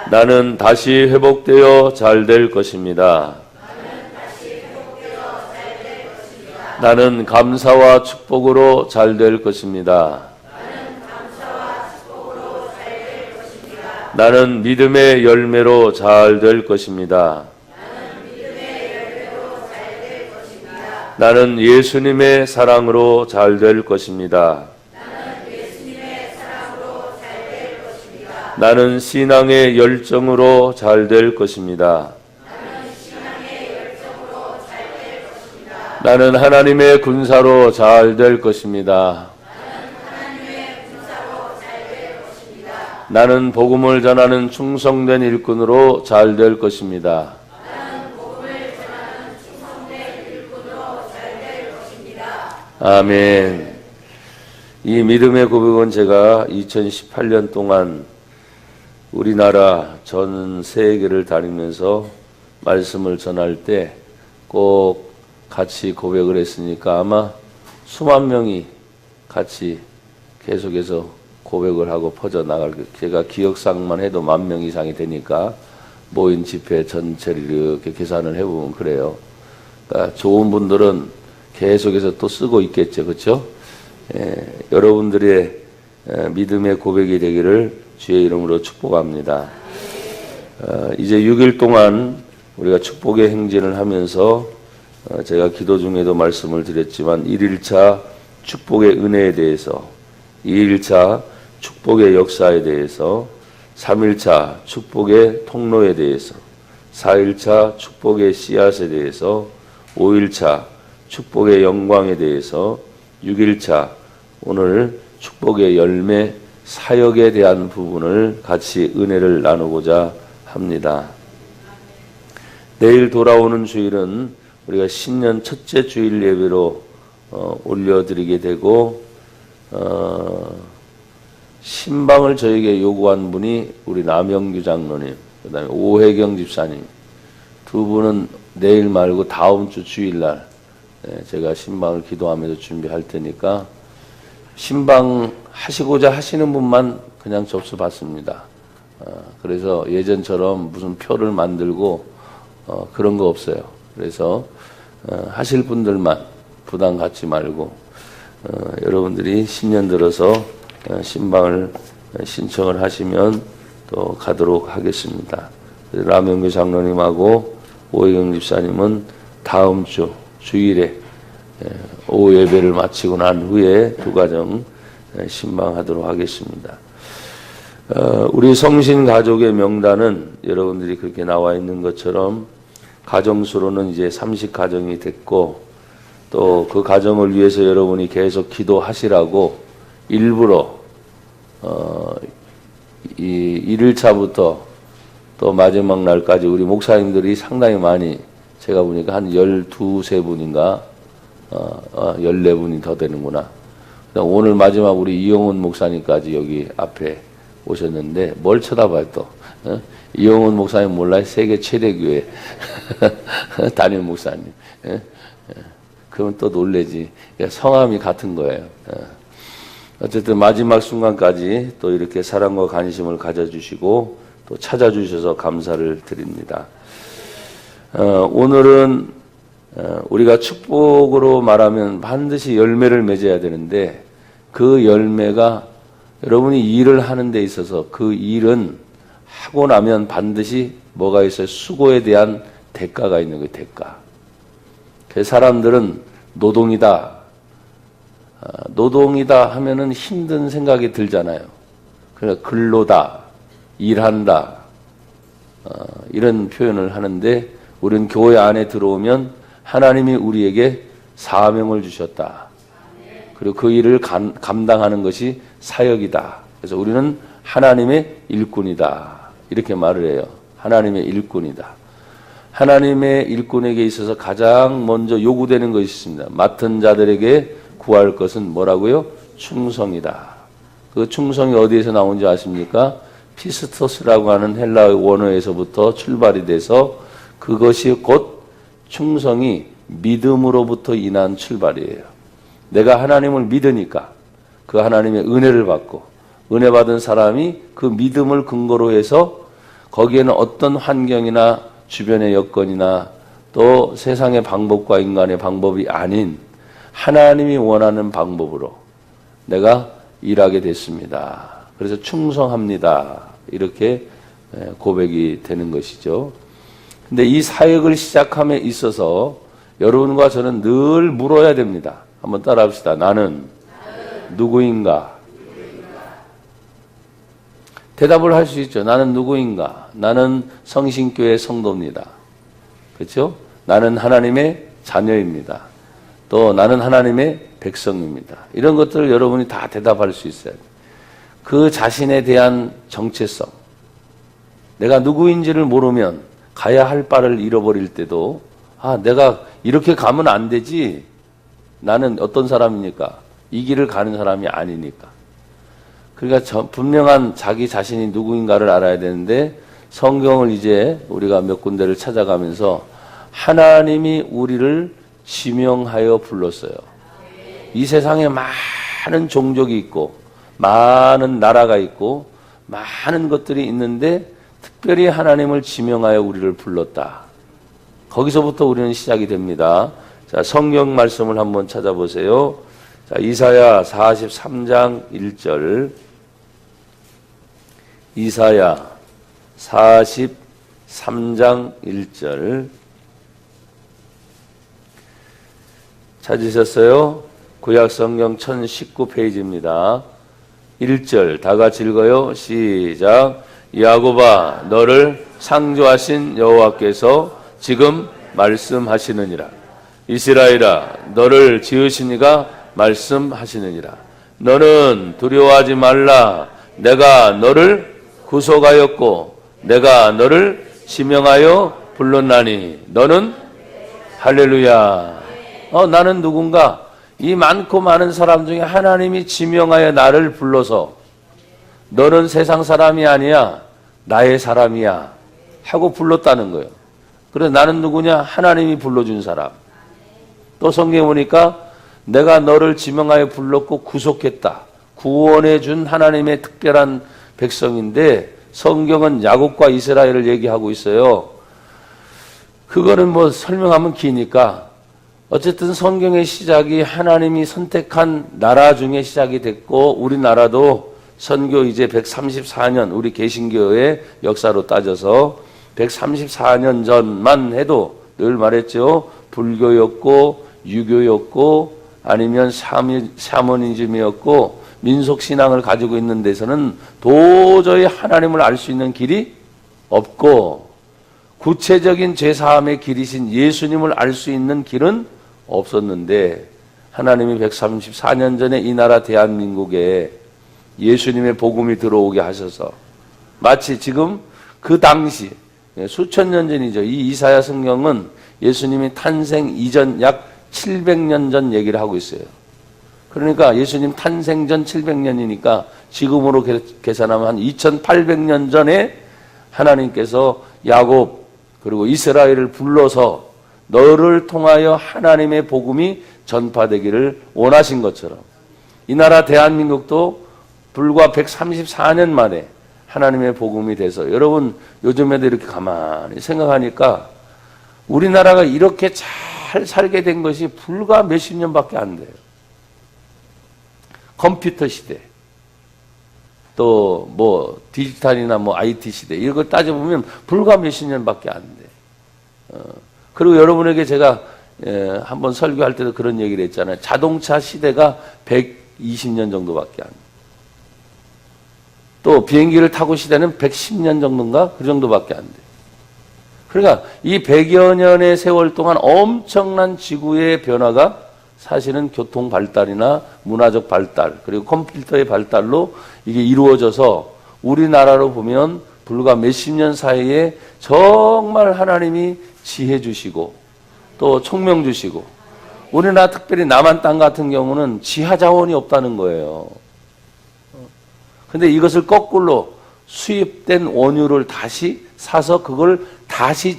Speaker 1: 나는 다시 회복되어 잘 될 것입니다. 나는 감사와 축복으로 잘 될 것입니다. 나는 믿음의 열매로 잘 될 것입니다. 나는 예수님의 사랑으로 잘 될 것입니다. 나는 신앙의 열정으로 잘 될 것입니다. 나는 하나님의 군사로 잘 될 것입니다. 나는 복음을 전하는 충성된 일꾼으로 잘 될 것입니다. 아멘. 이 믿음의 고백은 제가 2018년 동안 우리나라 전 세계를 다니면서 말씀을 전할 때 꼭 같이 고백을 했으니까 아마 수만 명이 같이 계속해서 고백을 하고 퍼져나갈 거예요. 제가 기억상만 해도 10,000명 이상이 되니까 모인 집회 전체를 이렇게 계산을 해보면 그래요. 그러니까 좋은 분들은 계속해서 또 쓰고 있겠죠. 그렇죠? 여러분들의 믿음의 고백이 되기를 주의 이름으로 축복합니다. 이제 6일 동안 우리가 축복의 행진을 하면서 제가 기도 중에도 말씀을 드렸지만 1일차 축복의 은혜에 대해서, 2일차 축복의 역사에 대해서, 3일차 축복의 통로에 대해서, 4일차 축복의 씨앗에 대해서, 5일차 축복의 영광에 대해서, 6일차 오늘 축복의 열매 사역에 대한 부분을 같이 은혜를 나누고자 합니다. 내일 돌아오는 주일은 우리가 신년 첫째 주일 예배로 올려드리게 되고 신방을 저에게 요구한 분이 우리 남영규 장로님, 그 다음에 오혜경 집사님, 두 분은 내일 말고 다음 주 주일날 제가 신방을 기도하면서 준비할 테니까 신방 하시고자 하시는 분만 그냥 접수 받습니다. 그래서 예전처럼 무슨 표를 만들고 그런 거 없어요. 그래서 하실 분들만 부담 갖지 말고 여러분들이 신년 들어서 신방을 신청을 하시면 또 가도록 하겠습니다. 남영규 장로님하고 오혜경 집사님은 다음 주 주일에 오후 예배를 마치고 난 후에 두 가정 신방하도록 하겠습니다. 우리 성신 가족의 명단은 여러분들이 그렇게 나와 있는 것처럼 가정수로는 이제 30가정이 됐고 또 그 가정을 위해서 여러분이 계속 기도하시라고 일부러 이 1일차부터 또 마지막 날까지 우리 목사님들이 상당히 많이 제가 보니까 한 12~13분인가 14분이 더 되는구나. 오늘 마지막 우리 이용훈 목사님까지 여기 앞에 오셨는데 뭘 쳐다봐요 또. 이용훈 목사님 몰라요? 세계 최대 교회 담임 목사님. 그러면 또 놀래지. 성함이 같은 거예요. 어쨌든 마지막 순간까지 또 이렇게 사랑과 관심을 가져주시고 또 찾아주셔서 감사를 드립니다. 오늘은 우리가 축복으로 말하면 반드시 열매를 맺어야 되는데 그 열매가 여러분이 일을 하는 데 있어서 그 일은 하고 나면 반드시 뭐가 있어요? 수고에 대한 대가가 있는 거예요. 대가. 그 사람들은 노동이다. 노동이다 하면은 힘든 생각이 들잖아요. 그러니까 근로다, 일한다, 이런 표현을 하는데 우리는 교회 안에 들어오면 하나님이 우리에게 사명을 주셨다. 그리고 그 일을 감당하는 것이 사역이다. 그래서 우리는 하나님의 일꾼이다. 이렇게 말을 해요. 하나님의 일꾼이다. 하나님의 일꾼에게 있어서 가장 먼저 요구되는 것이 있습니다. 맡은 자들에게 구할 것은 뭐라고요? 충성이다. 그 충성이 어디에서 나온지 아십니까? 피스토스라고 하는 헬라 원어에서부터 출발이 돼서 그것이 곧 충성이 믿음으로부터 인한 출발이에요. 내가 하나님을 믿으니까 그 하나님의 은혜를 받고 은혜 받은 사람이 그 믿음을 근거로 해서 거기에는 어떤 환경이나 주변의 여건이나 또 세상의 방법과 인간의 방법이 아닌 하나님이 원하는 방법으로 내가 일하게 됐습니다. 그래서 충성합니다. 이렇게 고백이 되는 것이죠. 근데 이 사역을 시작함에 있어서 여러분과 저는 늘 물어야 됩니다. 한번 따라 합시다. 나는 누구인가? 대답을 할 수 있죠. 나는 누구인가? 나는 성신교회 성도입니다. 그렇죠? 나는 하나님의 자녀입니다. 또 나는 하나님의 백성입니다. 이런 것들을 여러분이 다 대답할 수 있어요. 그 자신에 대한 정체성. 내가 누구인지를 모르면 가야 할 바를 잃어버릴 때도 내가 이렇게 가면 안 되지. 나는 어떤 사람이니까? 이 길을 가는 사람이 아니니까. 그러니까 분명한 자기 자신이 누구인가를 알아야 되는데 성경을 이제 우리가 몇 군데를 찾아가면서 하나님이 우리를 지명하여 불렀어요. 이 세상에 많은 종족이 있고 많은 나라가 있고 많은 것들이 있는데 특별히 하나님을 지명하여 우리를 불렀다. 거기서부터 우리는 시작이 됩니다. 자, 성경 말씀을 한번 찾아보세요. 자, 이사야 43장 1절. 이사야 43장 1절. 찾으셨어요? 구약성경 1019페이지입니다. 1절 다 같이 읽어요. 시작. 야곱아 너를 창조하신 여호와께서 지금 말씀하시느니라. 이스라엘아 너를 지으신 이가 말씀하시느니라. 너는 두려워하지 말라. 내가 너를 구속하였고 내가 너를 지명하여 불렀나니 너는 할렐루야. 나는 누군가? 이 많고 많은 사람 중에 하나님이 지명하여 나를 불러서 너는 세상 사람이 아니야. 나의 사람이야. 하고 불렀다는 거예요. 그래서 나는 누구냐? 하나님이 불러준 사람. 또 성경에 보니까 내가 너를 지명하여 불렀고 구속했다. 구원해 준 하나님의 특별한 백성인데 성경은 야곱과 이스라엘을 얘기하고 있어요. 그거는 뭐 설명하면 기니까 어쨌든 성경의 시작이 하나님이 선택한 나라 중에 시작이 됐고 우리나라도 선교 이제 134년 우리 개신교의 역사로 따져서 134년 전만 해도 늘 말했죠. 불교였고 유교였고 아니면 샤머니즘이었고 민속신앙을 가지고 있는 데서는 도저히 하나님을 알 수 있는 길이 없고 구체적인 죄사함의 길이신 예수님을 알 수 있는 길은 없었는데 하나님이 134년 전에 이 나라 대한민국에 예수님의 복음이 들어오게 하셔서 마치 지금 그 당시 수천 년 전이죠. 이 이사야 성경은 예수님이 탄생 이전 약 700년 전 얘기를 하고 있어요. 그러니까 예수님 탄생 전 700년이니까 지금으로 계산하면 한 2800년 전에 하나님께서 야곱 그리고 이스라엘을 불러서 너를 통하여 하나님의 복음이 전파되기를 원하신 것처럼 이 나라 대한민국도 불과 134년 만에 하나님의 복음이 돼서 여러분 요즘에도 이렇게 가만히 생각하니까 우리나라가 이렇게 잘 살게 된 것이 불과 몇십 년밖에 안 돼요. 컴퓨터 시대, 또 뭐 디지털이나 뭐 IT 시대 이런 걸 따져보면 불과 몇십 년밖에 안 돼. 그리고 여러분에게 제가 한번 설교할 때도 그런 얘기를 했잖아요. 자동차 시대가 120년 정도밖에 안 돼. 또 비행기를 타고 시대는 110년 정도인가? 그 정도밖에 안 돼. 그러니까 이 100여 년의 세월 동안 엄청난 지구의 변화가 사실은 교통 발달이나 문화적 발달 그리고 컴퓨터의 발달로 이게 이루어져서 우리나라로 보면 불과 몇십 년 사이에 정말 하나님이 지혜 주시고 또 총명 주시고 우리나라 특별히 남한 땅 같은 경우는 지하 자원이 없다는 거예요. 근데 이것을 거꾸로 수입된 원유를 다시 사서 그걸 다시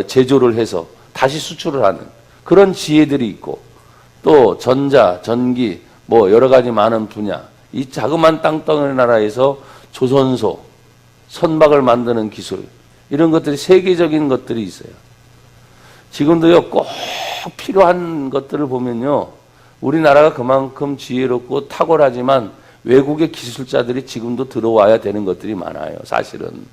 Speaker 1: 제조를 해서 다시 수출을 하는 그런 지혜들이 있고 또 전자, 전기 뭐 여러 가지 많은 분야 이 자그마한 땅덩어리 나라에서 조선소, 선박을 만드는 기술 이런 것들이 세계적인 것들이 있어요. 지금도요 꼭 필요한 것들을 보면요 우리나라가 그만큼 지혜롭고 탁월하지만 외국의 기술자들이 지금도 들어와야 되는 것들이 많아요. 사실은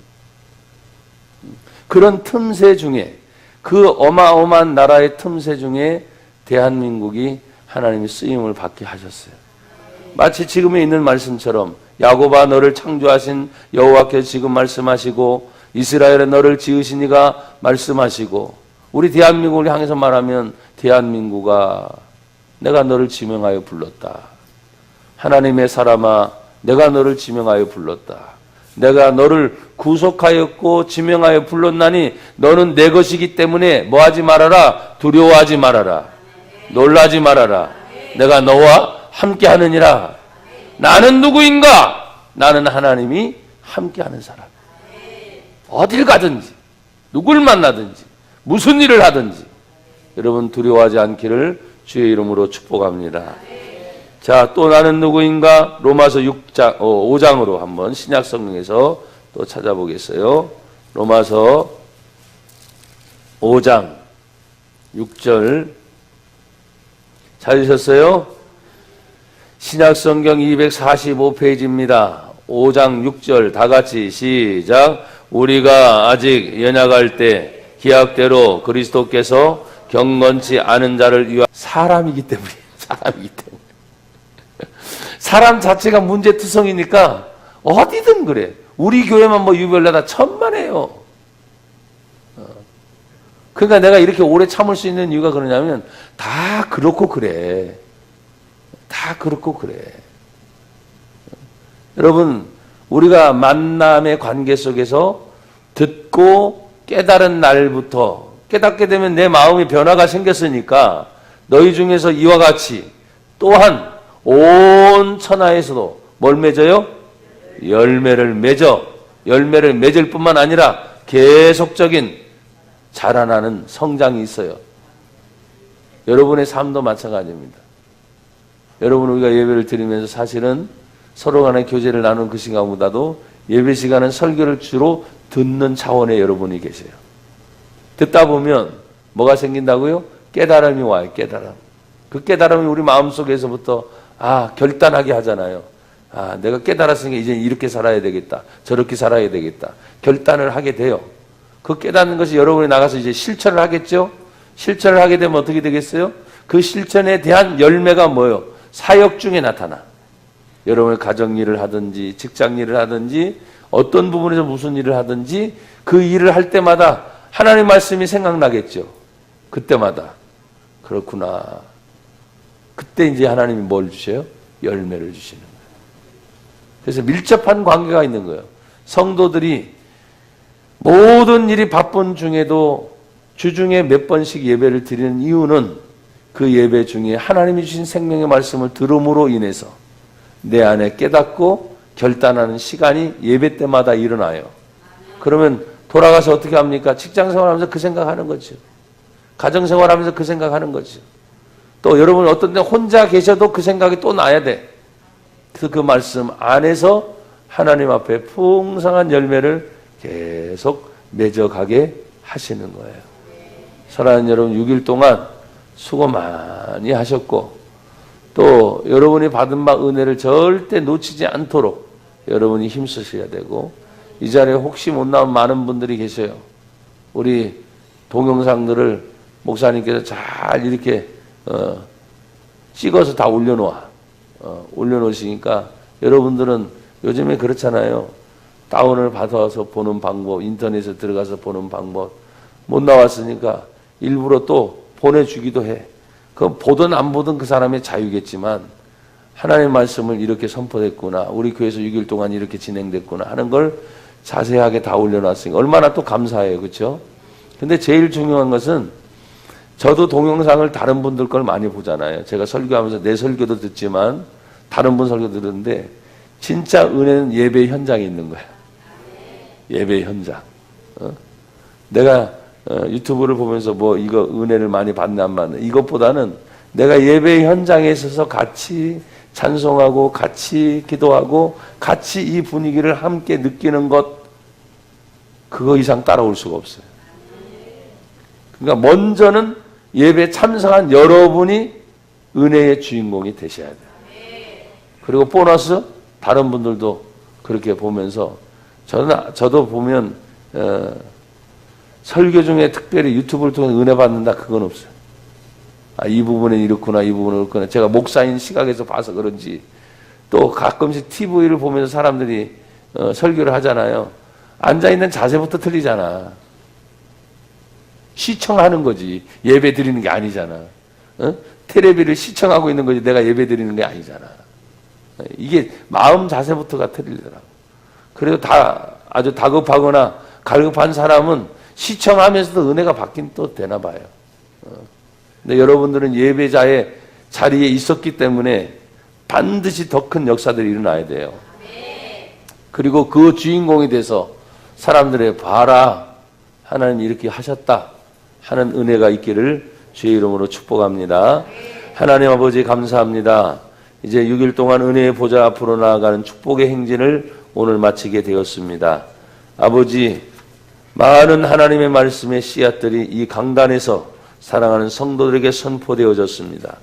Speaker 1: 그런 틈새 중에 그 어마어마한 나라의 틈새 중에 대한민국이 하나님의 쓰임을 받게 하셨어요. 마치 지금에 있는 말씀처럼 야곱아 너를 창조하신 여호와께서 지금 말씀하시고 이스라엘에 너를 지으신 이가 말씀하시고 우리 대한민국을 향해서 말하면 대한민국아 내가 너를 지명하여 불렀다. 하나님의 사람아 내가 너를 지명하여 불렀다. 내가 너를 구속하였고 지명하여 불렀나니 너는 내 것이기 때문에 뭐하지 말아라. 두려워하지 말아라. 놀라지 말아라. 내가 너와 함께하느니라. 나는 누구인가? 나는 하나님이 함께하는 사람. 어딜 가든지 누굴 만나든지 무슨 일을 하든지 여러분 두려워하지 않기를 주의 이름으로 축복합니다. 자, 또 나는 누구인가? 로마서 5장으로 한번 신약 성경에서 또 찾아보겠어요. 로마서 5장 6절 찾으셨어요? 신약 성경 245페이지입니다. 5장 6절 다 같이 시작. 우리가 아직 연약할 때 기약대로 그리스도께서 경건치 않은 자를 위하여 사람이기 때문에 사람 자체가 문제투성이니까 어디든 그래. 우리 교회만 뭐 유별나다 천만에요. 그러니까 내가 이렇게 오래 참을 수 있는 이유가 그러냐면 다 그렇고 그래. 다 그렇고 그래. 여러분 우리가 만남의 관계 속에서 듣고 깨달은 날부터 깨닫게 되면 내 마음의 변화가 생겼으니까 너희 중에서 이와 같이 또한 온 천하에서도 뭘 맺어요? 열매를 맺어. 열매를 맺을 뿐만 아니라 계속적인 자라나는 성장이 있어요. 여러분의 삶도 마찬가지입니다. 여러분, 우리가 예배를 드리면서 사실은 서로 간의 교제를 나누는 그 시간보다도 예배 시간은 설교를 주로 듣는 차원에 여러분이 계세요. 듣다 보면 뭐가 생긴다고요? 깨달음이 와요. 깨달음. 그 깨달음이 우리 마음속에서부터 결단하게 하잖아요. 내가 깨달았으니까 이제 이렇게 살아야 되겠다. 저렇게 살아야 되겠다. 결단을 하게 돼요. 그 깨닫는 것이 여러분이 나가서 이제 실천을 하겠죠? 실천을 하게 되면 어떻게 되겠어요? 그 실천에 대한 열매가 뭐예요? 사역 중에 나타나. 여러분의 가정일을 하든지 직장일을 하든지 어떤 부분에서 무슨 일을 하든지 그 일을 할 때마다 하나님의 말씀이 생각나겠죠. 그때마다. 그렇구나. 그때 이제 하나님이 뭘 주셔요? 열매를 주시는 거예요. 그래서 밀접한 관계가 있는 거예요. 성도들이 모든 일이 바쁜 중에도 주중에 몇 번씩 예배를 드리는 이유는 그 예배 중에 하나님이 주신 생명의 말씀을 들음으로 인해서 내 안에 깨닫고 결단하는 시간이 예배 때마다 일어나요. 그러면 돌아가서 어떻게 합니까? 직장 생활하면서 그 생각하는 거죠. 가정 생활하면서 그 생각하는 거죠. 또 여러분 어떤 때 혼자 계셔도 그 생각이 또 나야 돼. 그래서 그 말씀 안에서 하나님 앞에 풍성한 열매를 계속 맺어가게 하시는 거예요. 사랑하는 여러분, 6일 동안 수고 많이 하셨고 또 여러분이 받은 바 은혜를 절대 놓치지 않도록 여러분이 힘쓰셔야 되고, 이 자리에 혹시 못 나온 많은 분들이 계셔요. 우리 동영상들을 목사님께서 잘 이렇게 찍어서 다 올려놓으시니까 여러분들은 요즘에 그렇잖아요. 다운을 받아서 보는 방법, 인터넷에 들어가서 보는 방법, 못 나왔으니까 일부러 또 보내주기도 해. 그 보든 안 보든 그 사람의 자유겠지만 하나님의 말씀을 이렇게 선포했구나, 우리 교회에서 6일 동안 이렇게 진행됐구나 하는 걸 자세하게 다 올려놨으니까 얼마나 또 감사해요. 그렇죠? 근데 제일 중요한 것은 저도 동영상을 다른 분들 걸 많이 보잖아요. 제가 설교하면서 내 설교도 듣지만 다른 분 설교 들었는데 진짜 은혜는 예배 현장에 있는 거야. 예배 현장. 내가 유튜브를 보면서 뭐 이거 은혜를 많이 받네 안 받네 이것보다는 내가 예배 현장에 있어서 같이 찬송하고 같이 기도하고 같이 이 분위기를 함께 느끼는 것, 그거 이상 따라올 수가 없어요. 그러니까 먼저는 예배 참석한 여러분이 은혜의 주인공이 되셔야 돼요. 그리고 보너스 다른 분들도 그렇게 보면서 저도 보면 설교 중에 특별히 유튜브를 통해 은혜 받는다 그건 없어요. 이 부분은 이렇구나, 이 부분은 그렇구나. 제가 목사인 시각에서 봐서 그런지, 또 가끔씩 TV를 보면서 사람들이 설교를 하잖아요. 앉아있는 자세부터 틀리잖아. 시청하는 거지 예배 드리는 게 아니잖아. 텔레비를 시청하고 있는 거지 내가 예배 드리는 게 아니잖아. 이게 마음 자세부터가 틀리더라고. 그래도 아주 다급하거나 갈급한 사람은 시청하면서도 은혜가 받긴 또 되나 봐요. 근데 여러분들은 예배자의 자리에 있었기 때문에 반드시 더 큰 역사들이 일어나야 돼요. 그리고 그 주인공이 돼서 사람들의 봐라, 하나님 이렇게 하셨다 하는 은혜가 있기를 주의 이름으로 축복합니다. 하나님 아버지 감사합니다. 이제 6일 동안 은혜의 보좌 앞으로 나아가는 축복의 행진을 오늘 마치게 되었습니다. 아버지, 많은 하나님의 말씀의 씨앗들이 이 강단에서 사랑하는 성도들에게 선포되어졌습니다.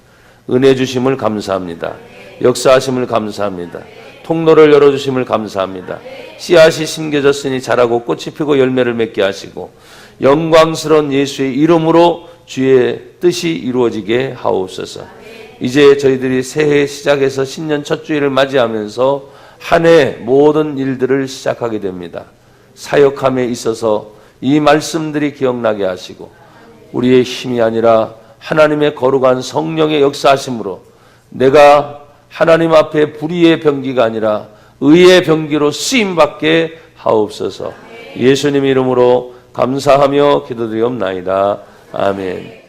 Speaker 1: 은혜 주심을 감사합니다. 역사하심을 감사합니다. 통로를 열어주심을 감사합니다. 씨앗이 심겨졌으니 자라고 꽃이 피고 열매를 맺게 하시고 영광스러운 예수의 이름으로 주의 뜻이 이루어지게 하옵소서. 이제 저희들이 새해 시작해서 신년 첫 주일을 맞이하면서 한 해 모든 일들을 시작하게 됩니다. 사역함에 있어서 이 말씀들이 기억나게 하시고 우리의 힘이 아니라 하나님의 거룩한 성령의 역사하심으로 내가 하나님 앞에 불의의 병기가 아니라 의의 병기로 쓰임받게 하옵소서. 예수님 이름으로 감사하며 기도드리옵나이다. 아멘.